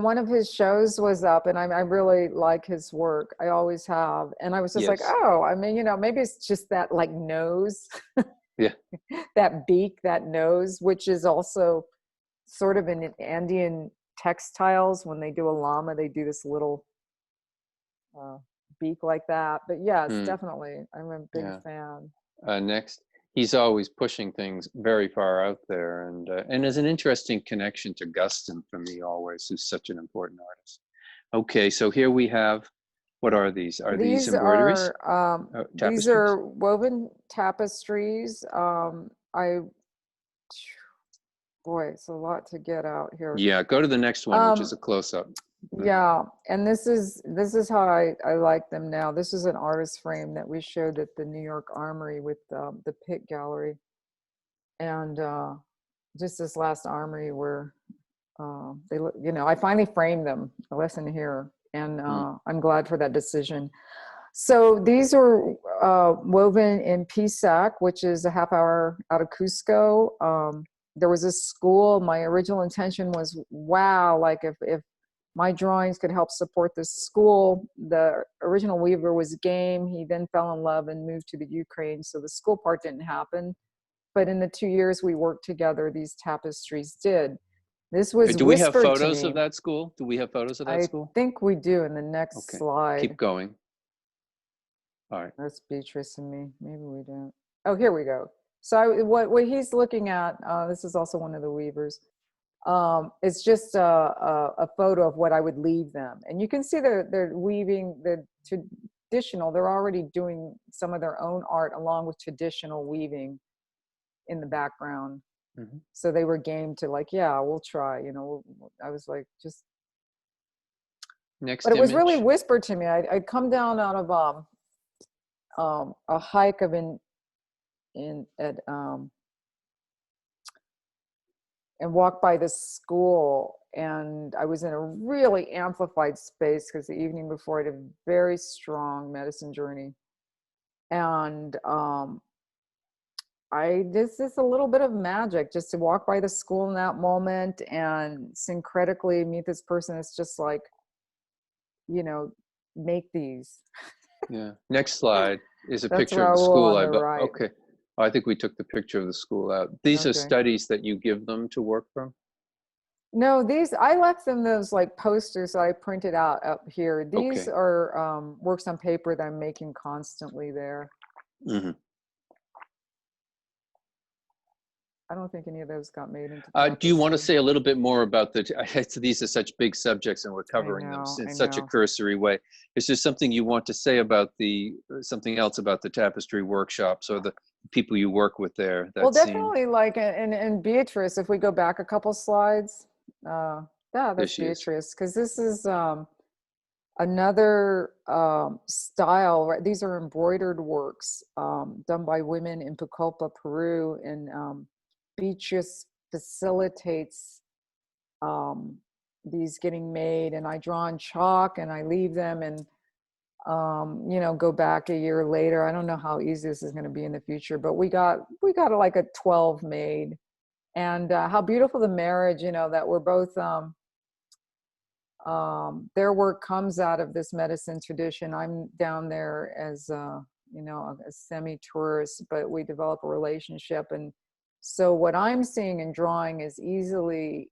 one of his shows was up, and I really like his work. I always have. And I was just like, maybe it's just that like nose. Yeah. That beak, that nose, which is also sort of in Andean textiles. When they do a llama, they do this little beak like that. But yes, definitely. I'm a big fan. Next. He's always pushing things very far out there, and there's an interesting connection to Guston for me always, who's such an important artist. Okay, so here we have, what are these? Are these embroideries? These are woven tapestries. Boy, it's a lot to get out here. Yeah, go to the next one, which is a close-up. Yeah, and this is how I like them now. This is an artist frame that we showed at the New York Armory with the Pitt Gallery, and just this last Armory where they look. I finally framed them. Listen here, And I'm glad for that decision. So these are woven in Pisac, which is a half hour out of Cusco. There was a school. My original intention was, wow, like if my drawings could help support this school. The original weaver was game. He then fell in love and moved to the Ukraine. So the school part didn't happen. But in the 2 years we worked together, these tapestries did. This was Do we have whispered photos to me. of that school? Do we have photos of that school? I think we do in the next Okay. slide. Keep going. All right. That's Beatrice and me. Maybe we don't. Oh, here we go. So what he's looking at, this is also one of the weavers. It's just a photo of what I would leave them. And you can see they're weaving the traditional, they're already doing some of their own art along with traditional weaving in the background. Mm-hmm. So they were game to like, yeah, we'll try, you know. I was like, just. Next But it was image. really whispered to me. I'd come down out of a hike of and walked by the school, and I was in a really amplified space because the evening before I had a very strong medicine journey, and this is a little bit of magic just to walk by the school in that moment and syncretically meet this person. It's just like, you know, make these. Yeah. Next slide is a That's picture of the Raoul school. on the right. Okay. I think we took the picture of the school out. These are Okay. studies that you give them to work from? No, these, I left them those like posters that I printed out up here. These Okay. are works on paper that I'm making constantly there. Mm-hmm. I don't think any of those got made into Do you want to tapestry. say a little bit more about these are such big subjects and we're covering them in such a cursory way. Is there something you want to say about something else about the tapestry workshops or the people you work with there? Well, definitely like, and Beatrice, if we go back a couple slides, that's Beatrice, because this is another style, right? These are embroidered works done by women in Pucallpa, Peru, and Beatrice facilitates these getting made, and I draw on chalk and I leave them and you know, go back a year later. I don't know how easy this is going to be in the future, but we got like a 12 made, and how beautiful the marriage, you know, that we're both their work comes out of this medicine tradition. I'm down there as you know, a semi-tourist, but we develop a relationship, and so what I'm seeing and drawing is easily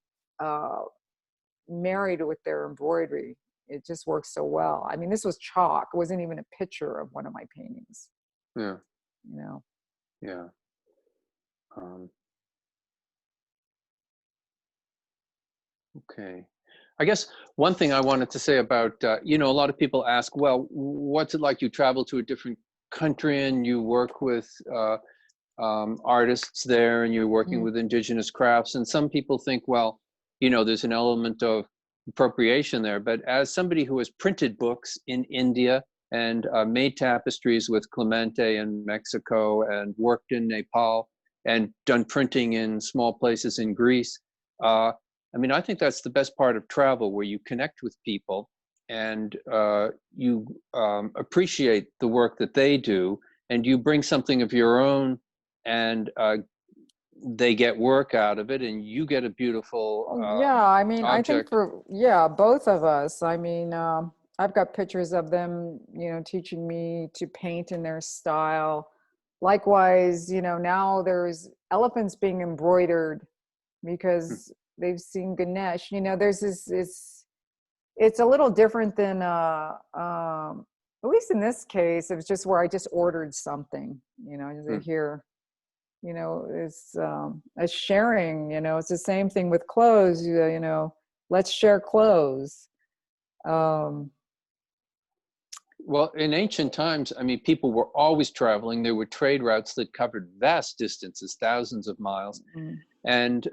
married with their embroidery. It just works so well. I mean, this was chalk. It wasn't even a picture of one of my paintings. Yeah. You know? Yeah. Okay. I guess one thing I wanted to say about, you know, a lot of people ask, well, what's it like you travel to a different country and you work with artists there and you're working with indigenous crafts? And some people think, well, you know, there's an element of appropriation there. But as somebody who has printed books in India and made tapestries with Clemente in Mexico and worked in Nepal and done printing in small places in Greece, I mean, I think that's the best part of travel, where you connect with people and you appreciate the work that they do, and you bring something of your own, and they get work out of it, and you get a beautiful yeah, I mean, object. I think both of us. I mean, I've got pictures of them, you know, teaching me to paint in their style. Likewise, you know, now there's elephants being embroidered because they've seen Ganesh. You know, there's it's a little different than at least in this case, it was just where I just ordered something, you know, here, you know, it's a sharing, you know, it's the same thing with clothes, you know, let's share clothes. Well, in ancient times, I mean, people were always traveling. There were trade routes that covered vast distances, thousands of miles. And,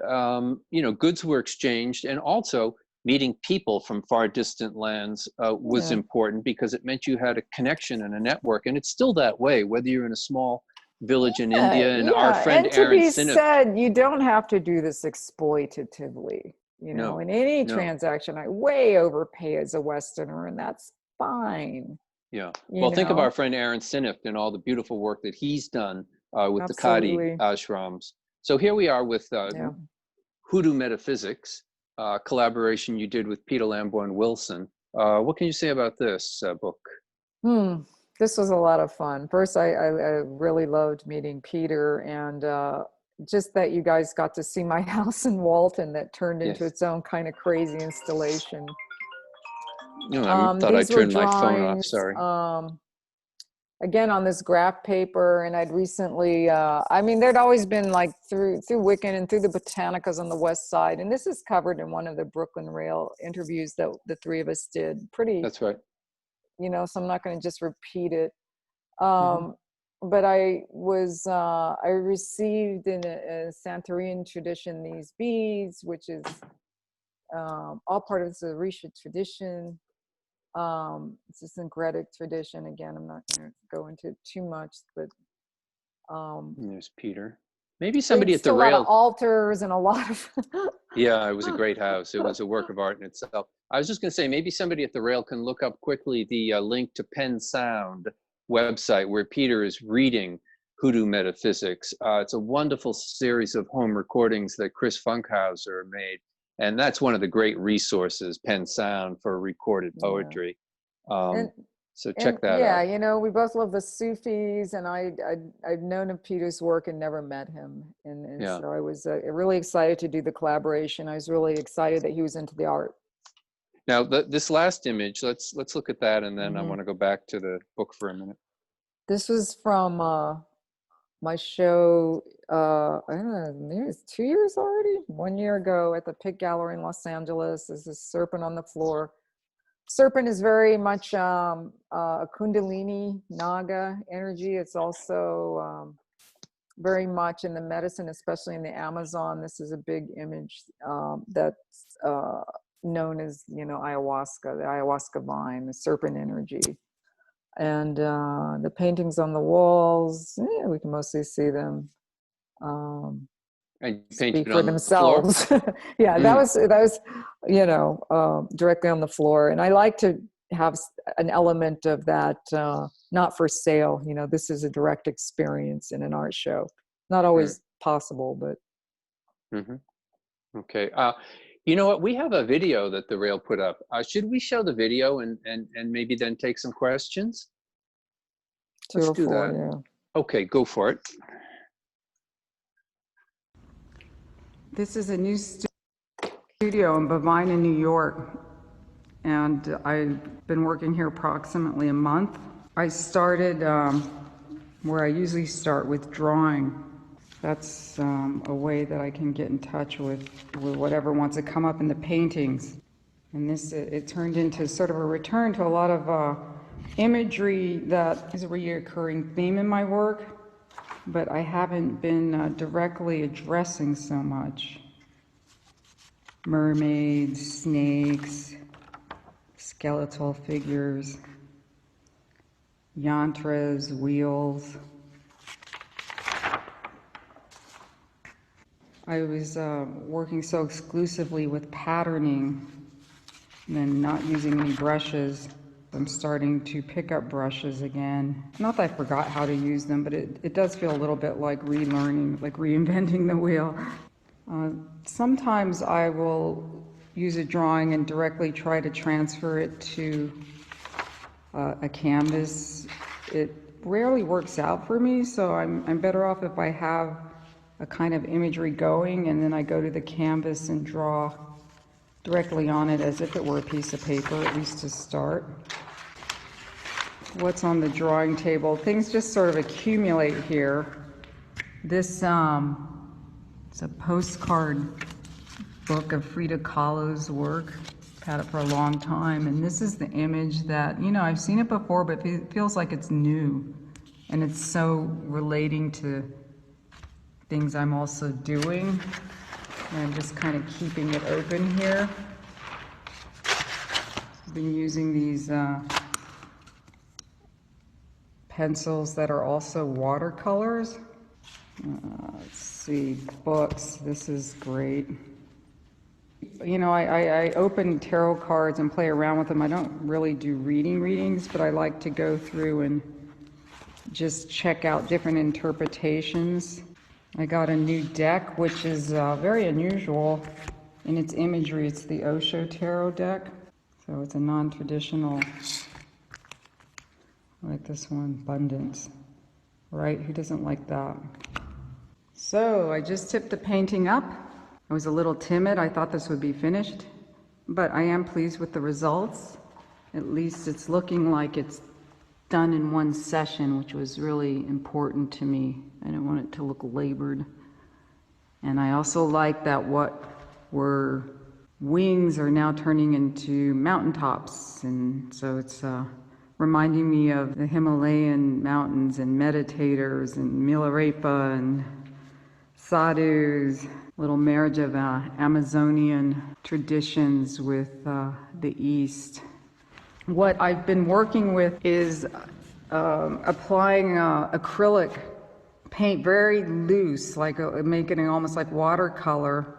you know, goods were exchanged, and also meeting people from far distant lands was important, because it meant you had a connection and a network. And it's still that way, whether you're in a small village in India, and our friend and to Aaron be Sinif. said, you don't have to do this exploitatively. You know, No, in any no. transaction, I way overpay as a Westerner, and that's fine. Yeah. You Well, think of our know, friend Aaron Sinift and all the beautiful work that he's done with the Kadi absolutely. ashrams. So here we are with Yeah. Hoodoo Metaphysics, collaboration you did with Peter Lamborn Wilson. What can you say about this book? This was a lot of fun. First, I really loved meeting Peter, and just that you guys got to see my house in Walton that turned into Yes. its own kind of crazy installation. No, I thought I These were turned my phone off. drawings, Sorry. again, on this graph paper, and I'd recently, I mean, there'd always been like through Wiccan and through the Botanicas on the west side, and this is covered in one of the Brooklyn Rail interviews that the three of us did. Pretty, That's right. you know, so I'm not going to just repeat it. Mhm. But I received in a Santorian tradition these beads, which is all part of the Orisha tradition. It's a syncretic tradition. Again, I'm not going to go into too much, but And there's Peter. Maybe it's somebody at the a lot of rail. altars and a lot of Yeah, it was a great house. It was a work of art in itself. I was just going to say, maybe somebody at the rail can look up quickly the link to Penn Sound website where Peter is reading Hoodoo Metaphysics. It's a wonderful series of home recordings that Chris Funkhauser made. And that's one of the great resources, Penn Sound, for recorded poetry. So check that yeah, out. you know, we both love the Sufis, and I've known of Peter's work and never met him, and Yeah. so I was really excited to do the collaboration. I was really excited that he was into the art. Now, this last image, let's look at that, and then I want to go back to the book for a minute. This was from my show, I don't know, maybe it's 2 years already, 1 year ago at the Pitt Gallery in Los Angeles. There's a serpent on the floor. Serpent is very much a Kundalini Naga energy. It's also very much in the medicine, especially in the Amazon. This is a big image that's known as, you know, ayahuasca, the ayahuasca vine, the serpent energy. And the paintings on the walls, yeah, we can mostly see them. And Speak painted for on the floor? themselves. Yeah, that was, you know, directly on the floor. And I like to have an element of that, not for sale. You know, this is a direct experience in an art show. Not always possible, but. Okay. You know what? We have a video that the Rail put up. Should we show the video and maybe then take some questions? Let's do that. Yeah. Okay, go for it. This is a new studio in Bovina, New York, and I've been working here approximately a month. I started where I usually start with drawing. That's a way that I can get in touch with whatever wants to come up in the paintings. And this, it turned into sort of a return to a lot of imagery that is a recurring theme in my work, but I haven't been directly addressing so much. Mermaids, snakes, skeletal figures, yantras, wheels. I was working so exclusively with patterning and then not using any brushes. I'm starting to pick up brushes again. Not that I forgot how to use them, but it does feel a little bit like relearning, like reinventing the wheel. Sometimes I will use a drawing and directly try to transfer it to a canvas. It rarely works out for me, so I'm better off if I have a kind of imagery going and then I go to the canvas and draw directly on it as if it were a piece of paper, at least to start. What's on the drawing table? Things just sort of accumulate here. This it's a postcard book of Frida Kahlo's work. I've had it for a long time, and this is the image that, you know, I've seen it before, but it feels like it's new, and it's so relating to things I'm also doing, and I'm just kind of keeping it open here. I've been using these pencils that are also watercolors. Let's see, books, this is great. You know, I open tarot cards and play around with them. I don't really do readings, but I like to go through and just check out different interpretations. I got a new deck, which is very unusual in its imagery. It's the Osho tarot deck. So it's a non-traditional, like this one, Abundance. Right? Who doesn't like that? So I just tipped the painting up. I was a little timid. I thought this would be finished, but I am pleased with the results. At least it's looking like it's done in one session, which was really important to me. I didn't want it to look labored. And I also like that what were wings are now turning into mountaintops. And so it's reminding me of the Himalayan mountains and meditators and Milarepa and sadhus, little marriage of Amazonian traditions with the East. What I've been working with is applying acrylic paint very loose, like making it almost like watercolor,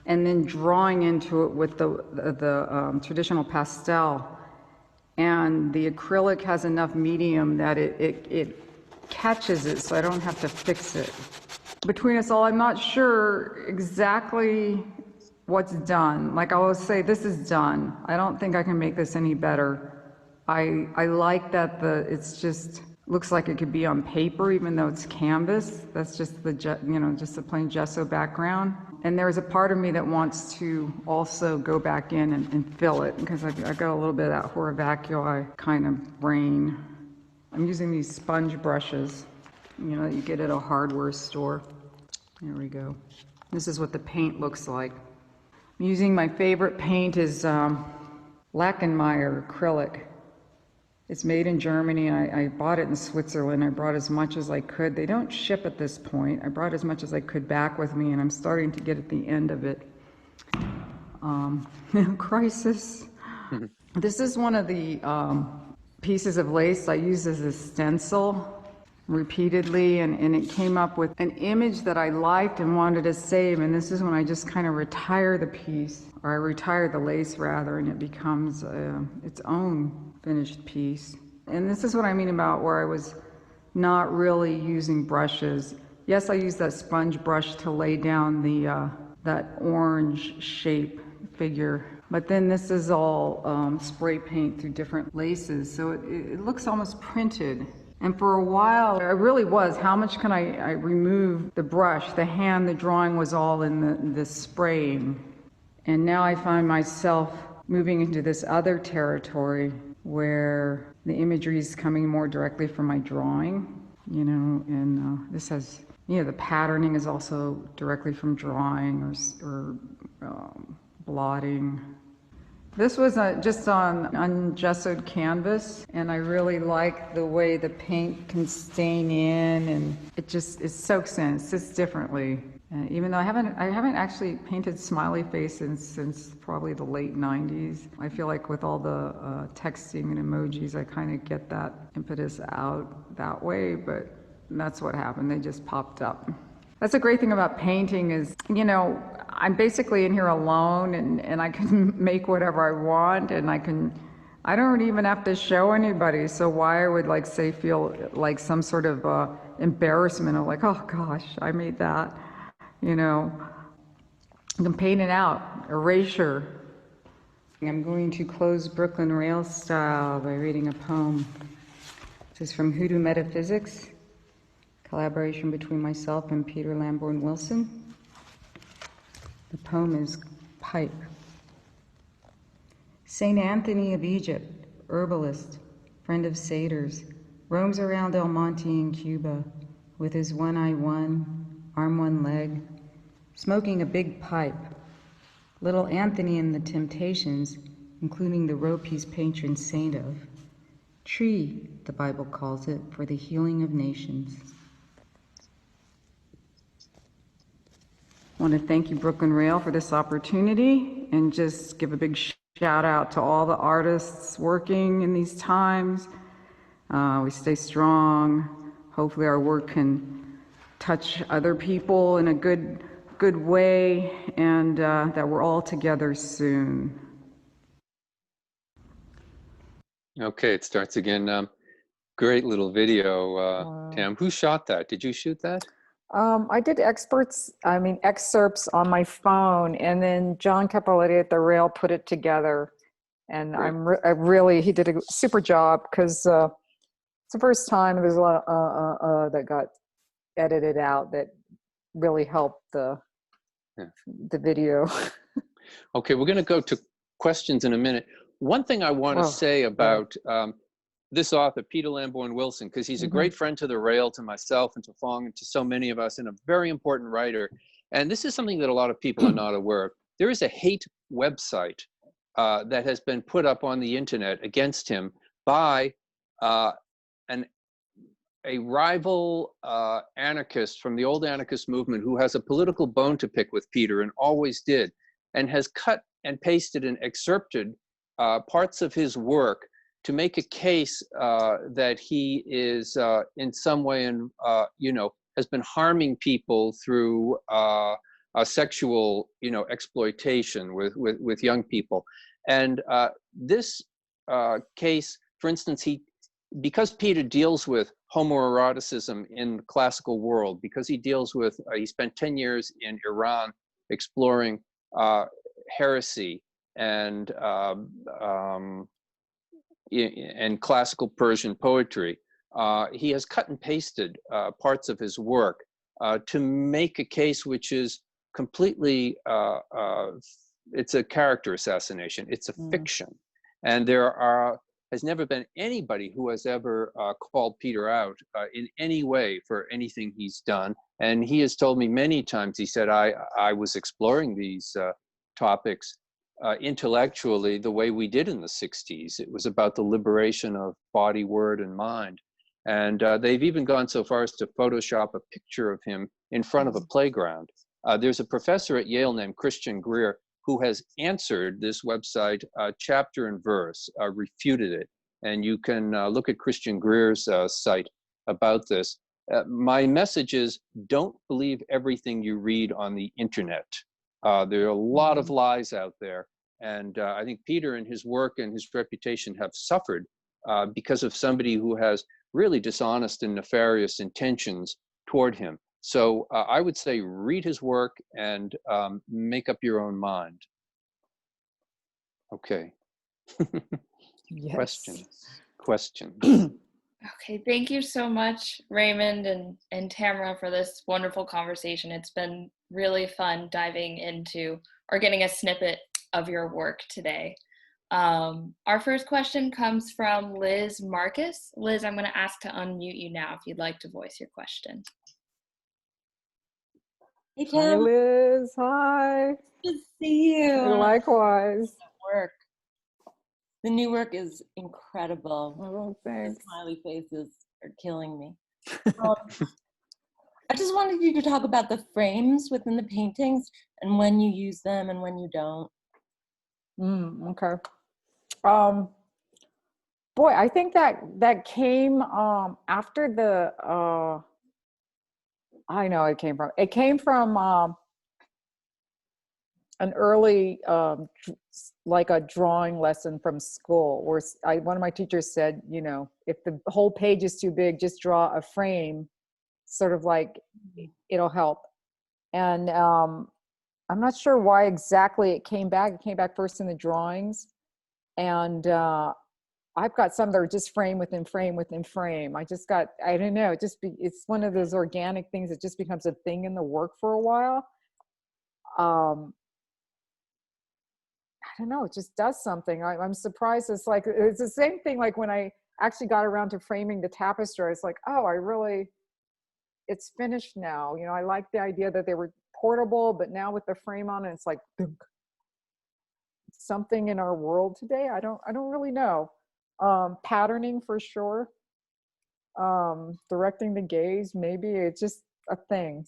and then drawing into it with the traditional pastel. And the acrylic has enough medium that it catches it, so I don't have to fix it. Between us all, I'm not sure exactly what's done. Like I will say, this is done. I don't think I can make this any better. I like that it's just looks like it could be on paper, even though it's canvas. That's just just a plain gesso background. And there's a part of me that wants to also go back in and fill it, because I got a little bit of that horror vacui kind of brain. I'm using these sponge brushes, that you get at a hardware store. There we go. This is what the paint looks like. I'm using my favorite paint is Lachenmeyer acrylic. It's made in Germany. I bought it in Switzerland. I brought as much as I could. They don't ship at this point. I brought as much as I could back with me, and I'm starting to get at the end of it. Crisis. This is one of the pieces of lace I used as a stencil repeatedly, and it came up with an image that I liked and wanted to save, and this is when I just kind of retire the piece, or I retire the lace rather, and it becomes its own finished piece. And this is what I mean about where I was not really using brushes. Yes, I used that sponge brush to lay down that orange shape figure, but then this is all spray paint through different laces, so it looks almost printed. And for a while, I really was, how much can I remove the brush? The hand, the drawing was all in the spraying. And now I find myself moving into this other territory where the imagery is coming more directly from my drawing, and this has, the patterning is also directly from drawing or blotting. This was just on ungessoed canvas, and I really like the way the paint can stain in, and it soaks in. It sits differently. Even though I haven't actually painted smiley faces since probably the late 90s. I feel like with all the texting and emojis, I kind of get that impetus out that way, but that's what happened. They just popped up. That's the great thing about painting is, I'm basically in here alone, and I can make whatever I want, and I don't even have to show anybody. So why I would feel like some sort of embarrassment of like, oh gosh, I made that. You can paint it out, erasure. I'm going to close Brooklyn Rail style by reading a poem. This is from Hoodoo Metaphysics, collaboration between myself and Peter Lamborn Wilson. The poem is Pipe. Saint Anthony of Egypt, herbalist, friend of satyrs, roams around El Monte in Cuba with his one eye one, arm one leg, smoking a big pipe. Little Anthony and the Temptations, including the rope he's patron saint of. Tree, the Bible calls it, for the healing of nations. I want to thank you, Brooklyn Rail, for this opportunity, and just give a big shout out to all the artists working in these times. We stay strong. Hopefully our work can touch other people in a good good way, and that we're all together soon. Okay, it starts again. Great little video, Wow. Tam. Who shot that? Did you shoot that? I did excerpts on my phone, and then John Capoletti at the Rail put it together. And Great. he did a super job, because it's the first time there's a lot that got edited out that really helped the video. Okay, we're going to go to questions in a minute. One thing I want to say about this author, Peter Lamborn Wilson, because he's a great friend to the Rail, to myself, and to Fong, and to so many of us, and a very important writer. And this is something that a lot of people are not aware of. There is a hate website that has been put up on the internet against him by a rival anarchist from the old anarchist movement, who has a political bone to pick with Peter, and always did, and has cut and pasted and excerpted parts of his work to make a case that he is in some way, has been harming people through sexual, exploitation with young people. And this case, for instance, because Peter deals with homoeroticism in the classical world, because he deals with, he spent 10 years in Iran exploring heresy and classical Persian poetry. He has cut and pasted parts of his work to make a case which is completely, it's a character assassination, it's a fiction. And there has never been anybody who has ever called Peter out in any way for anything he's done. And he has told me many times, he said, I was exploring these topics intellectually the way we did in the 60s. It was about the liberation of body, word, and mind. And they've even gone so far as to Photoshop a picture of him in front of a playground. There's a professor at Yale named Christian Greer who has answered this website chapter and verse, refuted it. And you can look at Christian Greer's site about this. My message is, don't believe everything you read on the internet. There are a lot of lies out there. And I think Peter and his work and his reputation have suffered because of somebody who has really dishonest and nefarious intentions toward him. So I would say read his work and make up your own mind. Okay. Yes. Questions. Okay, thank you so much, Raymond and Tamara, for this wonderful conversation. It's been really fun diving into or getting a snippet of your work today. Our first question comes from Liz Marcus. Liz, I'm going to ask to unmute you now if you'd like to voice your question. Hey, Tam. Hi, Liz. Hi. Good to see you. Likewise. Work. The new work is incredible. Oh, thanks. The smiley faces are killing me. I just wanted you to talk about the frames within the paintings and when you use them and when you don't. Okay. Boy, I think that came after the. I know it came from an early like a drawing lesson from school, where one of my teachers said, if the whole page is too big, just draw a frame, sort of like it'll help. And I'm not sure why exactly it came back. It came back first in the drawings, and I've got some that are just frame within frame within frame. I don't know, it's one of those organic things that just becomes a thing in the work for a while. I don't know, it just does something. I'm surprised. It's the same thing like when I actually got around to framing the tapestry. It's like, oh, it's finished now. I like the idea that they were portable, but now with the frame on it, it's like something in our world today. I don't really know. Patterning for sure. Directing the gaze, maybe. It's just a thing.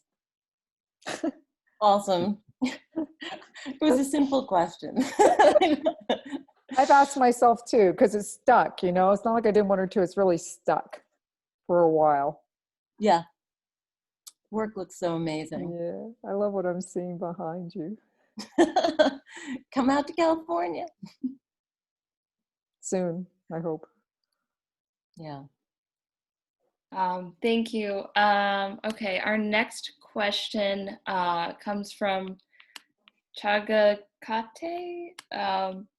Awesome. It was a simple question. I've asked myself too, because it's stuck, it's not like I did one or two, it's really stuck for a while. Yeah. Work looks so amazing. Yeah, I love what I'm seeing behind you. Come out to California. Soon, I hope. Yeah. Thank you. Okay, our next question comes from Chagakate.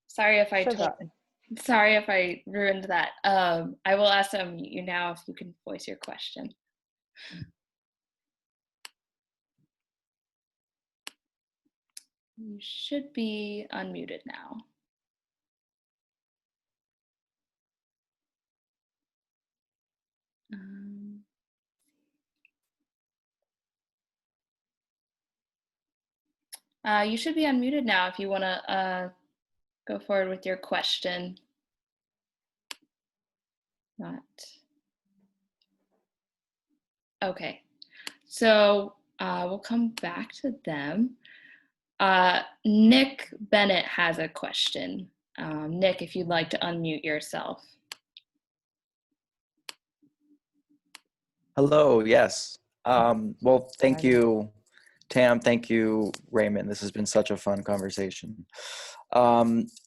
Sorry if I ruined that. I will ask to unmute you now if you can voice your question. You should be unmuted now. You should be unmuted now if you want to go forward with your question. Not. Okay, so we'll come back to them. Nick Bennett has a question. Nick, if you'd like to unmute yourself. Hello, yes. Well, thank you, Tam. Thank you, Raymond. This has been such a fun conversation. I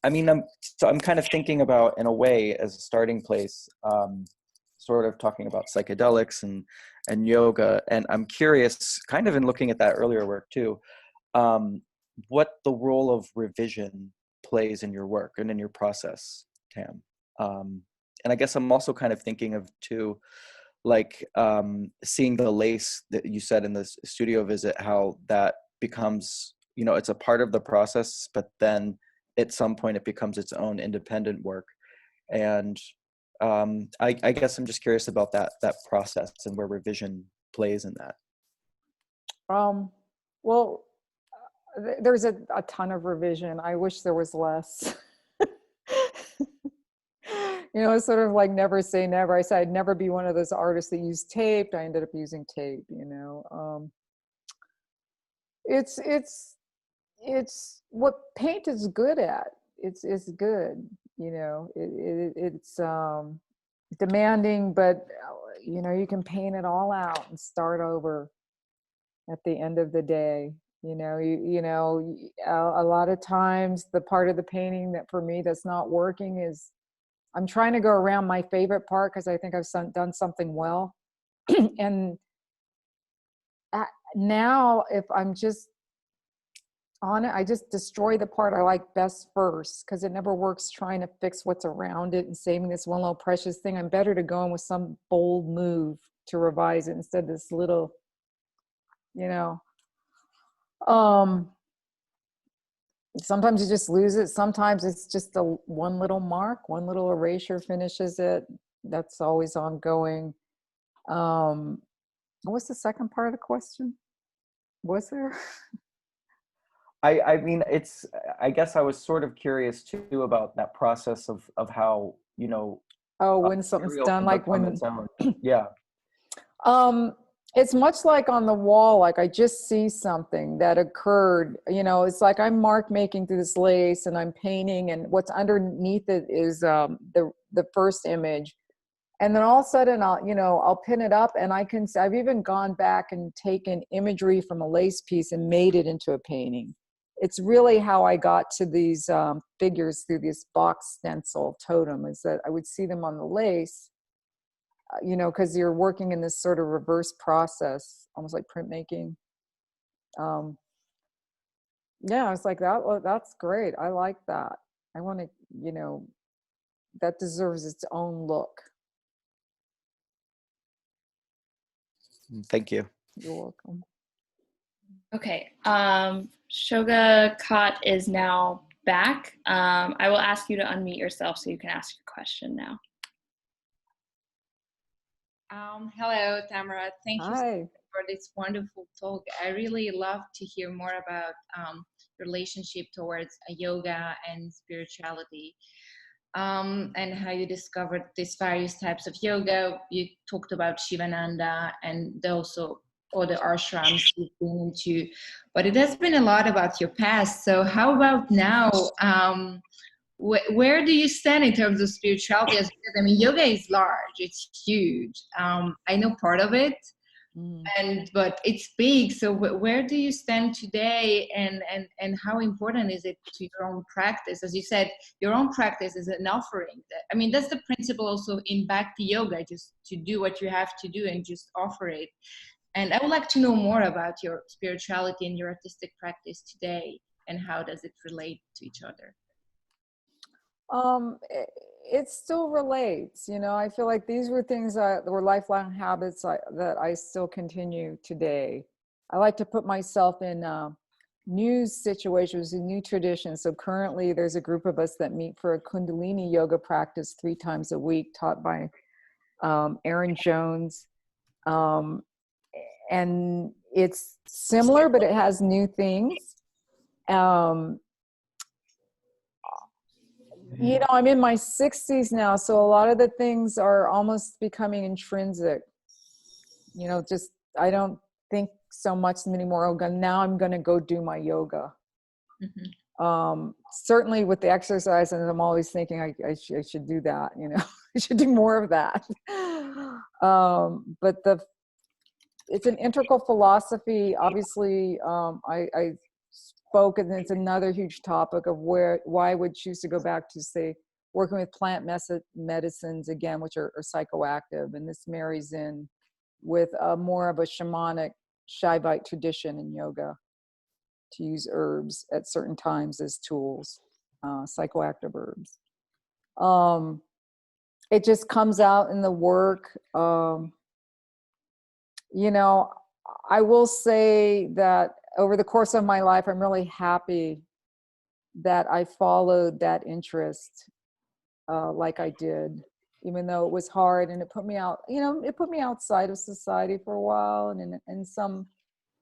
mean, I'm kind of thinking about, in a way, as a starting place, sort of talking about psychedelics and yoga. And I'm curious, kind of in looking at that earlier work too, what the role of revision plays in your work and in your process, Tam. And I guess I'm also kind of thinking of too, like seeing the lace that you said in the studio visit, how that becomes, you know, it's a part of the process, but then at some point it becomes its own independent work. And I guess I'm just curious about that process and where revision plays in that. Well, there's a ton of revision. I wish there was less. You know, it's sort of like never say never. I said I'd never be one of those artists that use tape. I ended up using tape, you know. It's what paint is good at. It's good, you know. It's demanding, but you know, you can paint it all out and start over at the end of the day. You know, a lot of times the part of the painting that for me that's not working is I'm trying to go around my favorite part because I think I've done something well. And now if I'm just on it, I just destroy the part I like best first, because it never works trying to fix what's around it and saving this one little precious thing. I'm better to go in with some bold move to revise it instead of this little, you know. Sometimes you just lose it. Sometimes it's just one little mark, one little erasure finishes it. That's always ongoing. What's the second part of the question? Was there? I mean, I guess I was sort of curious too about that process of how, you know. Oh, when something's done, like when. Yeah. It's much like on the wall, like I just see something that occurred, you know, it's like I'm mark making through this lace and I'm painting, and what's underneath it is the first image. And then all of a sudden I'll pin it up, and I've even gone back and taken imagery from a lace piece and made it into a painting. It's really how I got to these figures through this box stencil totem, is that I would see them on the lace. You know, because you're working in this sort of reverse process, almost like printmaking. Yeah, I was like, that's great. I like that. I want to, you know, that deserves its own look. Thank you. You're welcome. Okay, Shoga Khat is now back. I will ask you to unmute yourself so you can ask your question now. Hello, Tamara. Thank you Hi. for this wonderful talk. I really love to hear more about relationship towards yoga and spirituality, and how you discovered these various types of yoga. You talked about Shivananda and also other ashrams you've been into, but it has been a lot about your past. So how about now? Where do you stand in terms of spirituality? I mean, yoga is large, it's huge. I know part of it, But it's big. So where do you stand today, and how important is it to your own practice? As you said, your own practice is an offering. I mean, that's the principle also in Bhakti Yoga, just to do what you have to do and just offer it. And I would like to know more about your spirituality and your artistic practice today, and how does it relate to each other? It still relates, you know. I feel like these were things that were lifelong habits that I still continue today. I like to put myself in new situations, in new traditions. So currently there's a group of us that meet for a Kundalini yoga practice 3 times a week, taught by Aaron Jones. And it's similar, but it has new things. You know, I'm in my 60s now, so a lot of the things are almost becoming intrinsic. You know, just, I don't think so much anymore. Oh, now I'm going to go do my yoga. Certainly with the exercise, and I'm always thinking I should do that, you know, I should do more of that. But it's an integral philosophy. Obviously, I spoke, and it's another huge topic of why I would choose to go back to, say, working with plant medicines again, which are psychoactive, and this marries in with more of a shamanic Shaivite tradition in yoga, to use herbs at certain times as tools, psychoactive herbs. It just comes out in the work. You know, I will say that over the course of my life, I'm really happy that I followed that interest like I did, even though it was hard and it put me out, you know, it put me outside of society for a while and in some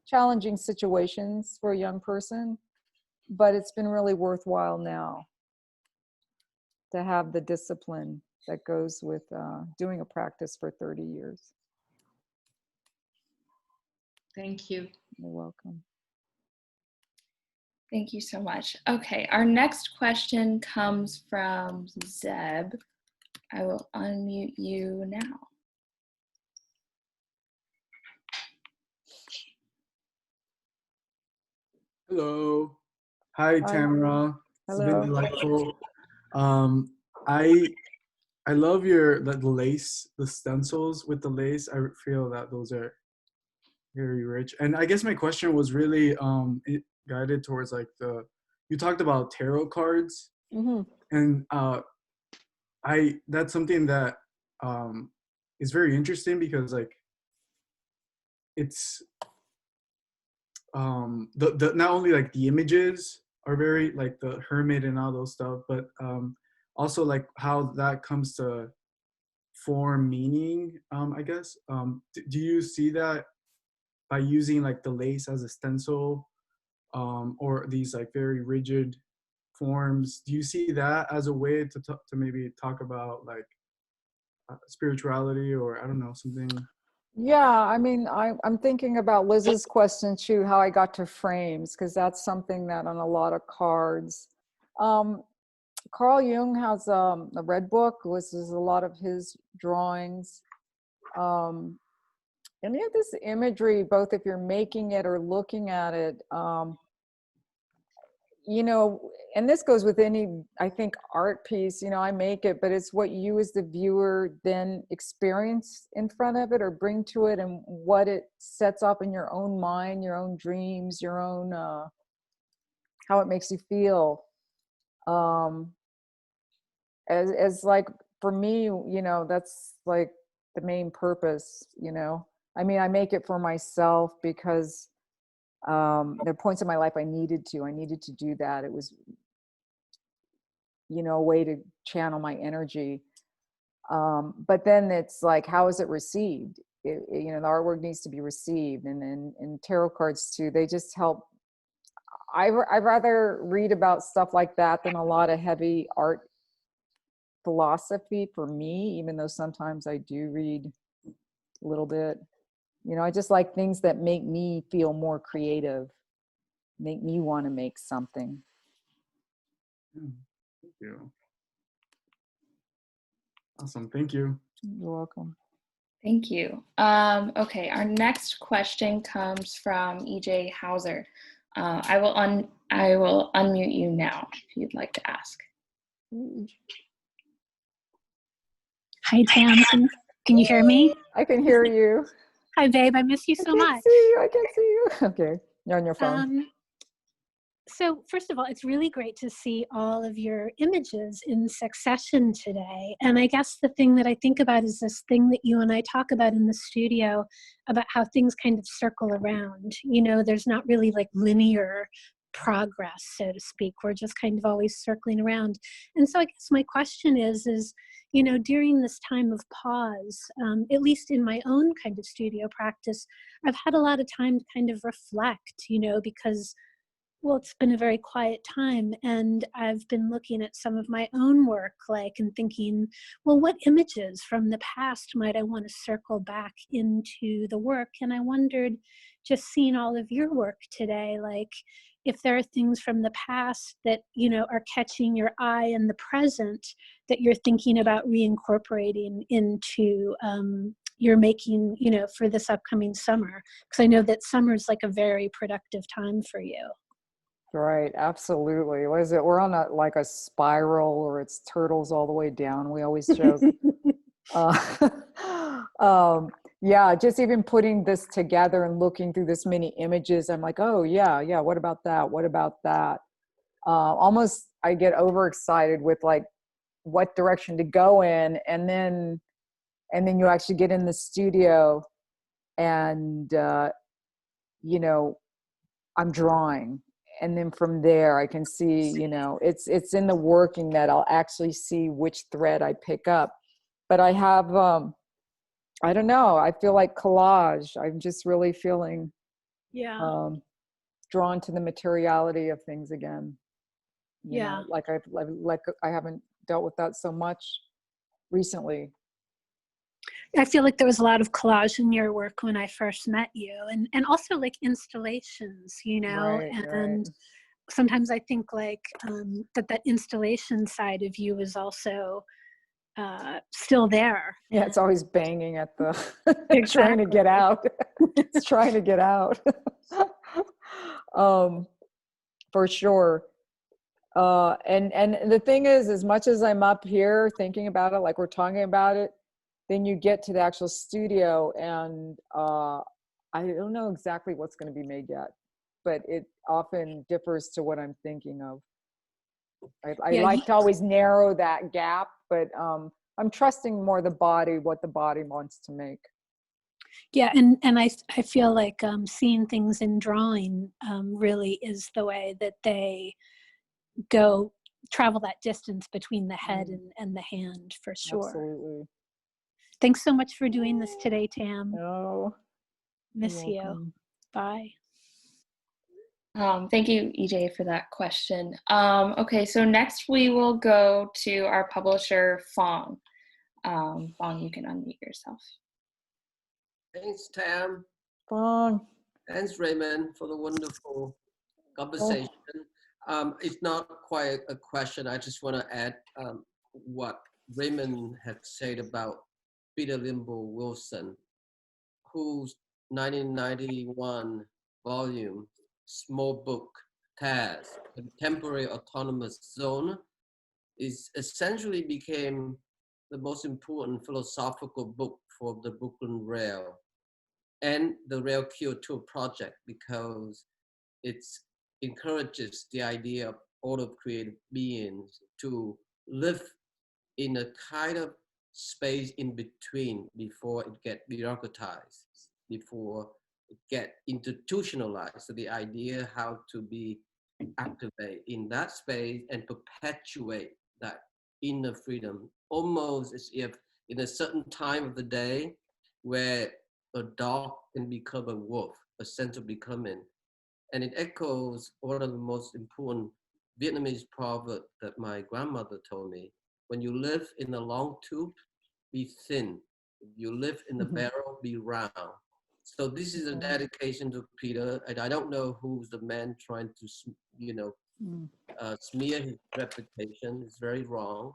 challenging situations for a young person. But it's been really worthwhile now to have the discipline that goes with doing a practice for 30 years. Thank you. You're welcome. Thank you so much. Okay, our next question comes from Zeb. I will unmute you now. Hello. Hi, Tamara. It's Hello. been delightful. I love the lace, the stencils with the lace. I feel that those are very rich. And I guess my question was really guided towards like you talked about tarot cards, and that's something that is very interesting because like it's the not only like the images are very like the hermit and all those stuff, but also like how that comes to form meaning. I guess do you see that by using like the lace as a stencil, or these like very rigid forms? Do you see that as a way to maybe talk about like spirituality, or I don't know, something? Yeah, I mean, I'm thinking about Liz's question too, how I got to frames, because that's something that on a lot of cards. Carl Jung has a red book, which is a lot of his drawings. Any of this imagery, both if you're making it or looking at it, you know, and this goes with any, I think, art piece, you know, I make it, but it's what you as the viewer then experience in front of it or bring to it, and what it sets up in your own mind, your own dreams, your own, how it makes you feel. As like, for me, you know, that's like the main purpose, you know. I mean, I make it for myself because there are points in my life I needed to do that. It was, you know, a way to channel my energy. But then it's like, how is it received? You know, the artwork needs to be received. And tarot cards too, they just help. I'd rather read about stuff like that than a lot of heavy art philosophy for me, even though sometimes I do read a little bit. You know, I just like things that make me feel more creative, make me want to make something. Thank you. Awesome. Thank you. You're welcome. Thank you. Okay, our next question comes from EJ Hauser. I will unmute you now if you'd like to ask. Hi, Tam. Can you hear me? I can hear you. Hi, babe. I miss you so much. I can see you. Okay, you're on your phone. So first of all, it's really great to see all of your images in succession today. And I guess the thing that I think about is this thing that you and I talk about in the studio about how things kind of circle around. You know, there's not really like linear progress, so to speak. We're just kind of always circling around. And so I guess my question is, you know, during this time of pause, at least in my own kind of studio practice, I've had a lot of time to kind of reflect, you know, because well, it's been a very quiet time, and I've been looking at some of my own work, like, and thinking, well, what images from the past might I want to circle back into the work? And I wondered, just seeing all of your work today, like, if there are things from the past that, you know, are catching your eye in the present that you're thinking about reincorporating into you're making, you know, for this upcoming summer. Because I know that summer is like a very productive time for you. Right, absolutely. What is it? We're on like a spiral, or it's turtles all the way down. We always joke. Yeah, just even putting this together and looking through this many images, I'm like, oh yeah, what about that? What about that? Almost I get overexcited with like what direction to go in, and then you actually get in the studio and you know, I'm drawing. And then from there, I can see, you know, it's in the working that I'll actually see which thread I pick up. But I have, I don't know, I feel like collage. I'm just really feeling drawn to the materiality of things again. You know, like I haven't dealt with that so much recently. I feel like there was a lot of collage in your work when I first met you, and also like installations, you know, and sometimes I think like that installation side of you is also still there. Yeah, it's always banging at the trying to get out. It's trying to get out. For sure. And the thing is, as much as I'm up here thinking about it, like we're talking about it, then you get to the actual studio, and I don't know exactly what's going to be made yet, but it often differs to what I'm thinking of. I like to always narrow that gap, but I'm trusting more the body, what the body wants to make. Yeah, and I feel like seeing things in drawing really is the way that they travel that distance between the head and the hand, for sure. Absolutely. Thanks so much for doing this today, Tam. Oh, miss you. Bye. Thank you, EJ, for that question. Okay, so next we will go to our publisher, Fong. Fong, you can unmute yourself. Thanks, Tam. Fong. Thanks, Raymond, for the wonderful conversation. It's not quite a question. I just want to add what Raymond had said about Peter Limbo Wilson, whose 1991 volume, small book, TAZ, Contemporary Autonomous Zone, is essentially became the most important philosophical book for the Brooklyn Rail and the Rail Q2 project, because it encourages the idea of all of creative beings to live in a kind of space in between before it gets bureaucratized, before it gets institutionalized. So the idea how to be activate in that space and perpetuate that inner freedom, almost as if in a certain time of the day where a dog can become a wolf, a sense of becoming. And it echoes one of the most important Vietnamese proverbs that my grandmother told me. When you live in a long tube, be thin. If you live in a barrel, be round. So this is a dedication to Peter, and I don't know who's the man trying to, you know, smear his reputation. It's very wrong.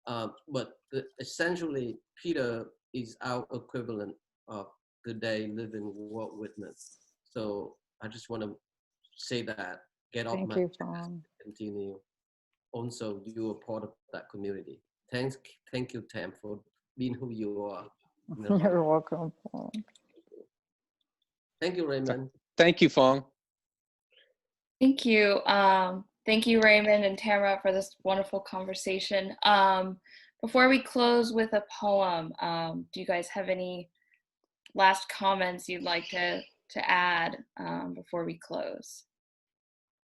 But essentially, Peter is our equivalent of today living world witness. So I just want to say that, get off Thank my you, chest, Fawn. continue. Also, you are part of that community. Thank you, Tam, for being who you are. You're welcome. Thank you, Raymond. Thank you, Fong. Thank you. Thank you, Raymond and Tamara, for this wonderful conversation. Before we close with a poem, do you guys have any last comments you'd like to add before we close?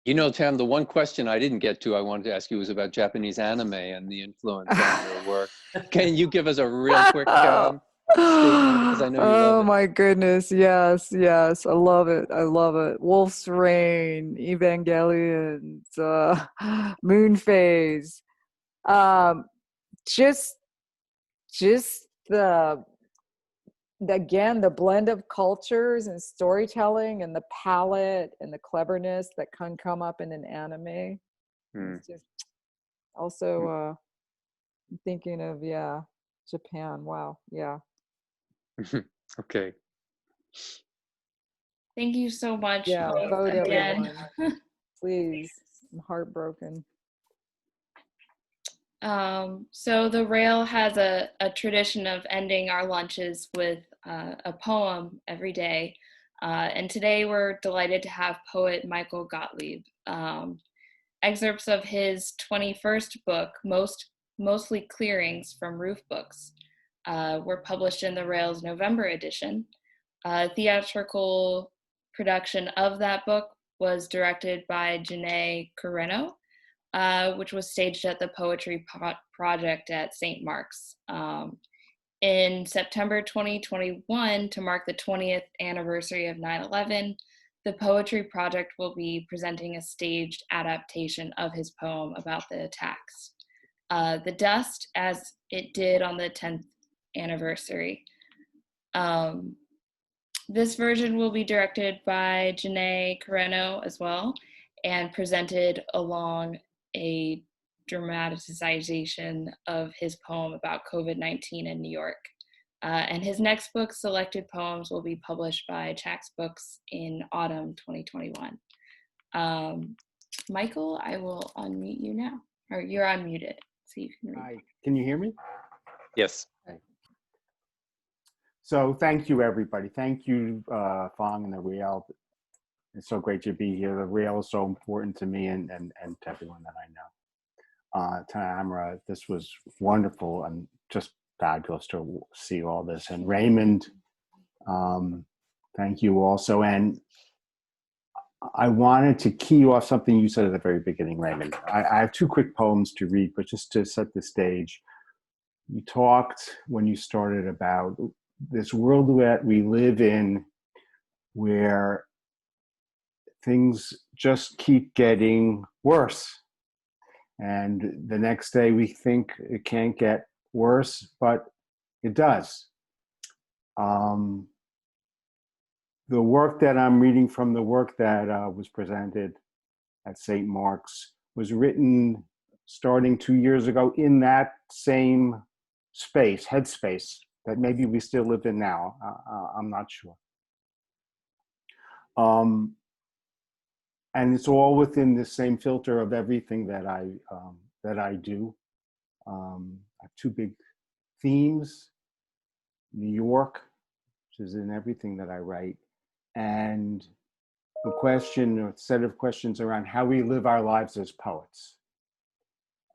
You know, Tam, the one question I didn't get to, I wanted to ask you, was about Japanese anime and the influence on your work. Can you give us a real quick statement? Because I know you love Oh it. my goodness, yes, yes, I love it. I love it. Wolf's Rain, Evangelion, Moon Phase. Just again, the blend of cultures and storytelling and the palette and the cleverness that can come up in an anime. It's just also I'm thinking of Japan. Wow, yeah. Okay. Thank you so much. Yeah, both, vote again. everyone. Please. I'm heartbroken. So the Rail has a tradition of ending our lunches with a poem every day. And today we're delighted to have poet Michael Gottlieb. Excerpts of his 21st book, Mostly Clearings from Roof Books, were published in the Rail's November edition. Theatrical production of that book was directed by Janae Carreno, which was staged at the Poetry Project at St. Mark's. In September 2021, to mark the 20th anniversary of 9/11, the Poetry Project will be presenting a staged adaptation of his poem about the attacks. The Dust, as it did on the 10th anniversary. This version will be directed by Janae Carreno as well, and presented along a dramatization of his poem about COVID-19 in New York. And his next book, Selected Poems, will be published by Chax Books in autumn 2021. Michael, I will unmute you now, or you're unmuted, so you can read. Hi, can you hear me? Yes. Okay. So thank you, everybody. Thank you, Fong and the Rail. It's so great to be here. The Rail is so important to me and to everyone that I know. Tamara, this was wonderful and just fabulous to see all this. And Raymond, thank you also. And I wanted to key off something you said at the very beginning, Raymond. I have two quick poems to read, but just to set the stage. You talked when you started about this world that we live in where things just keep getting worse. And the next day we think it can't get worse, but it does. The work that I'm reading from, the work that was presented at St. Mark's, was written starting 2 years ago in that same space, headspace, that maybe we still live in now. I'm not sure. And it's all within the same filter of everything that I do. I have two big themes: New York, which is in everything that I write, and the question or set of questions around how we live our lives as poets,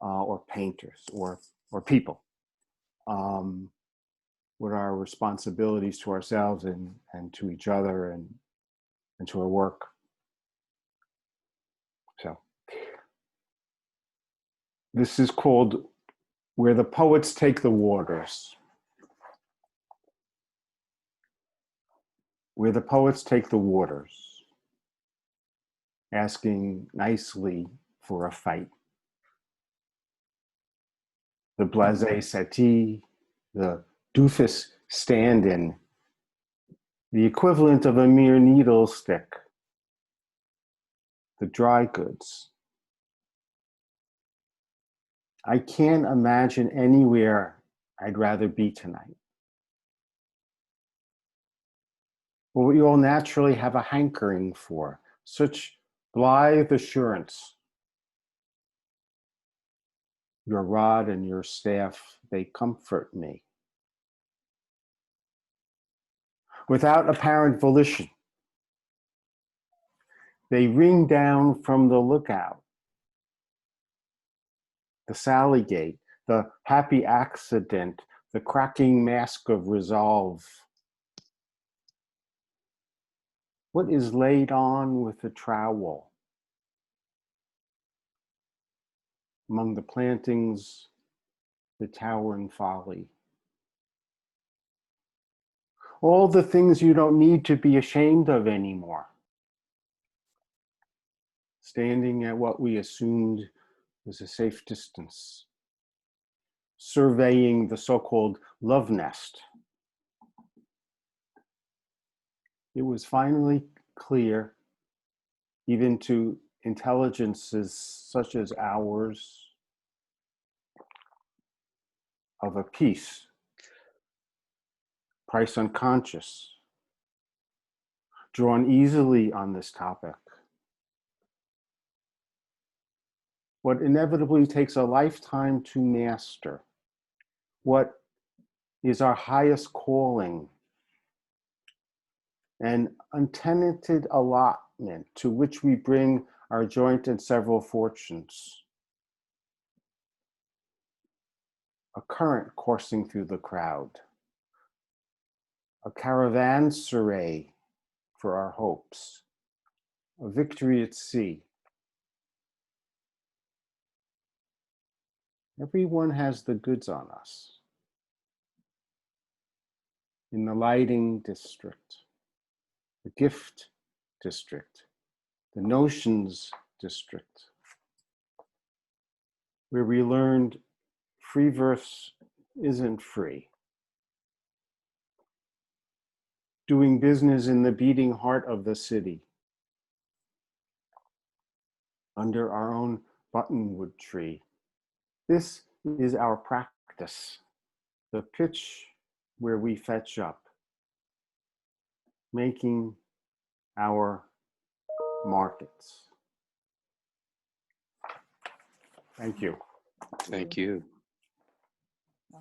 or painters, or people. What are our responsibilities to ourselves and to each other and to our work. So this is called Where the Poets Take the Waters. Where the poets take the waters, asking nicely for a fight. The blasé settee, the doofus stand-in, the equivalent of a mere needle stick, the dry goods. I can't imagine anywhere I'd rather be tonight. what we all naturally have a hankering for, such blithe assurance. Your rod and your staff, they comfort me. Without apparent volition, they ring down from the lookout, the sally gate, the happy accident, the cracking mask of resolve. What is laid on with the trowel? Among the plantings, the towering folly. All the things you don't need to be ashamed of anymore. Standing at what we assumed was a safe distance. Surveying the so-called love nest. It was finally clear, even to intelligences such as ours, of a piece, price unconscious, drawn easily on this topic. What inevitably takes a lifetime to master, what is our highest calling, an untenanted allotment to which we bring our joint and several fortunes. A current coursing through the crowd, a caravanserai for our hopes, a victory at sea. Everyone has the goods on us. In the lighting district, the gift district, the notions district, where we learned free verse isn't free. Doing business in the beating heart of the city, under our own buttonwood tree. This is our practice, the pitch where we fetch up, making our markets. Thank you. Thank you.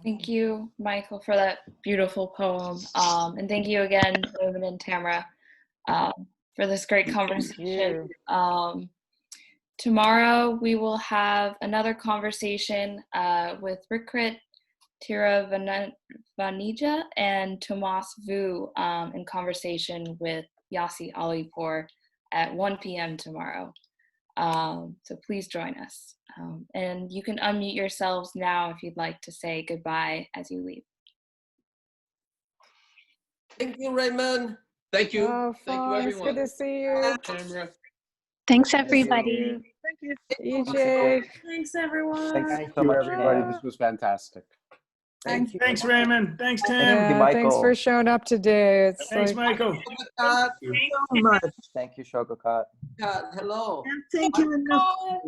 Thank you, Michael, for that beautiful poem. And thank you again, Raymond and Tamara, for this great conversation. Tomorrow we will have another conversation with Rikrit Tiravanija and Tomas Vu in conversation with Yassi Alipour at 1 p.m. tomorrow. So please join us. And you can unmute yourselves now if you'd like to say goodbye as you leave. Thank you, Raymond. Thank you. Oh, Thank you, Foye, it's everyone. good to see you. Tamara. Thanks, everybody. Thank you. EJ. Thanks, everyone. Thanks Thank so you, much, everybody. Tam. This was fantastic. Thank you. Thanks, Raymond. Thanks, Tim. Yeah, thanks for Michael. showing up today. It's Thanks, like, Michael. God, So much. Thank you, Shogokot. God, hello. Thank you enough.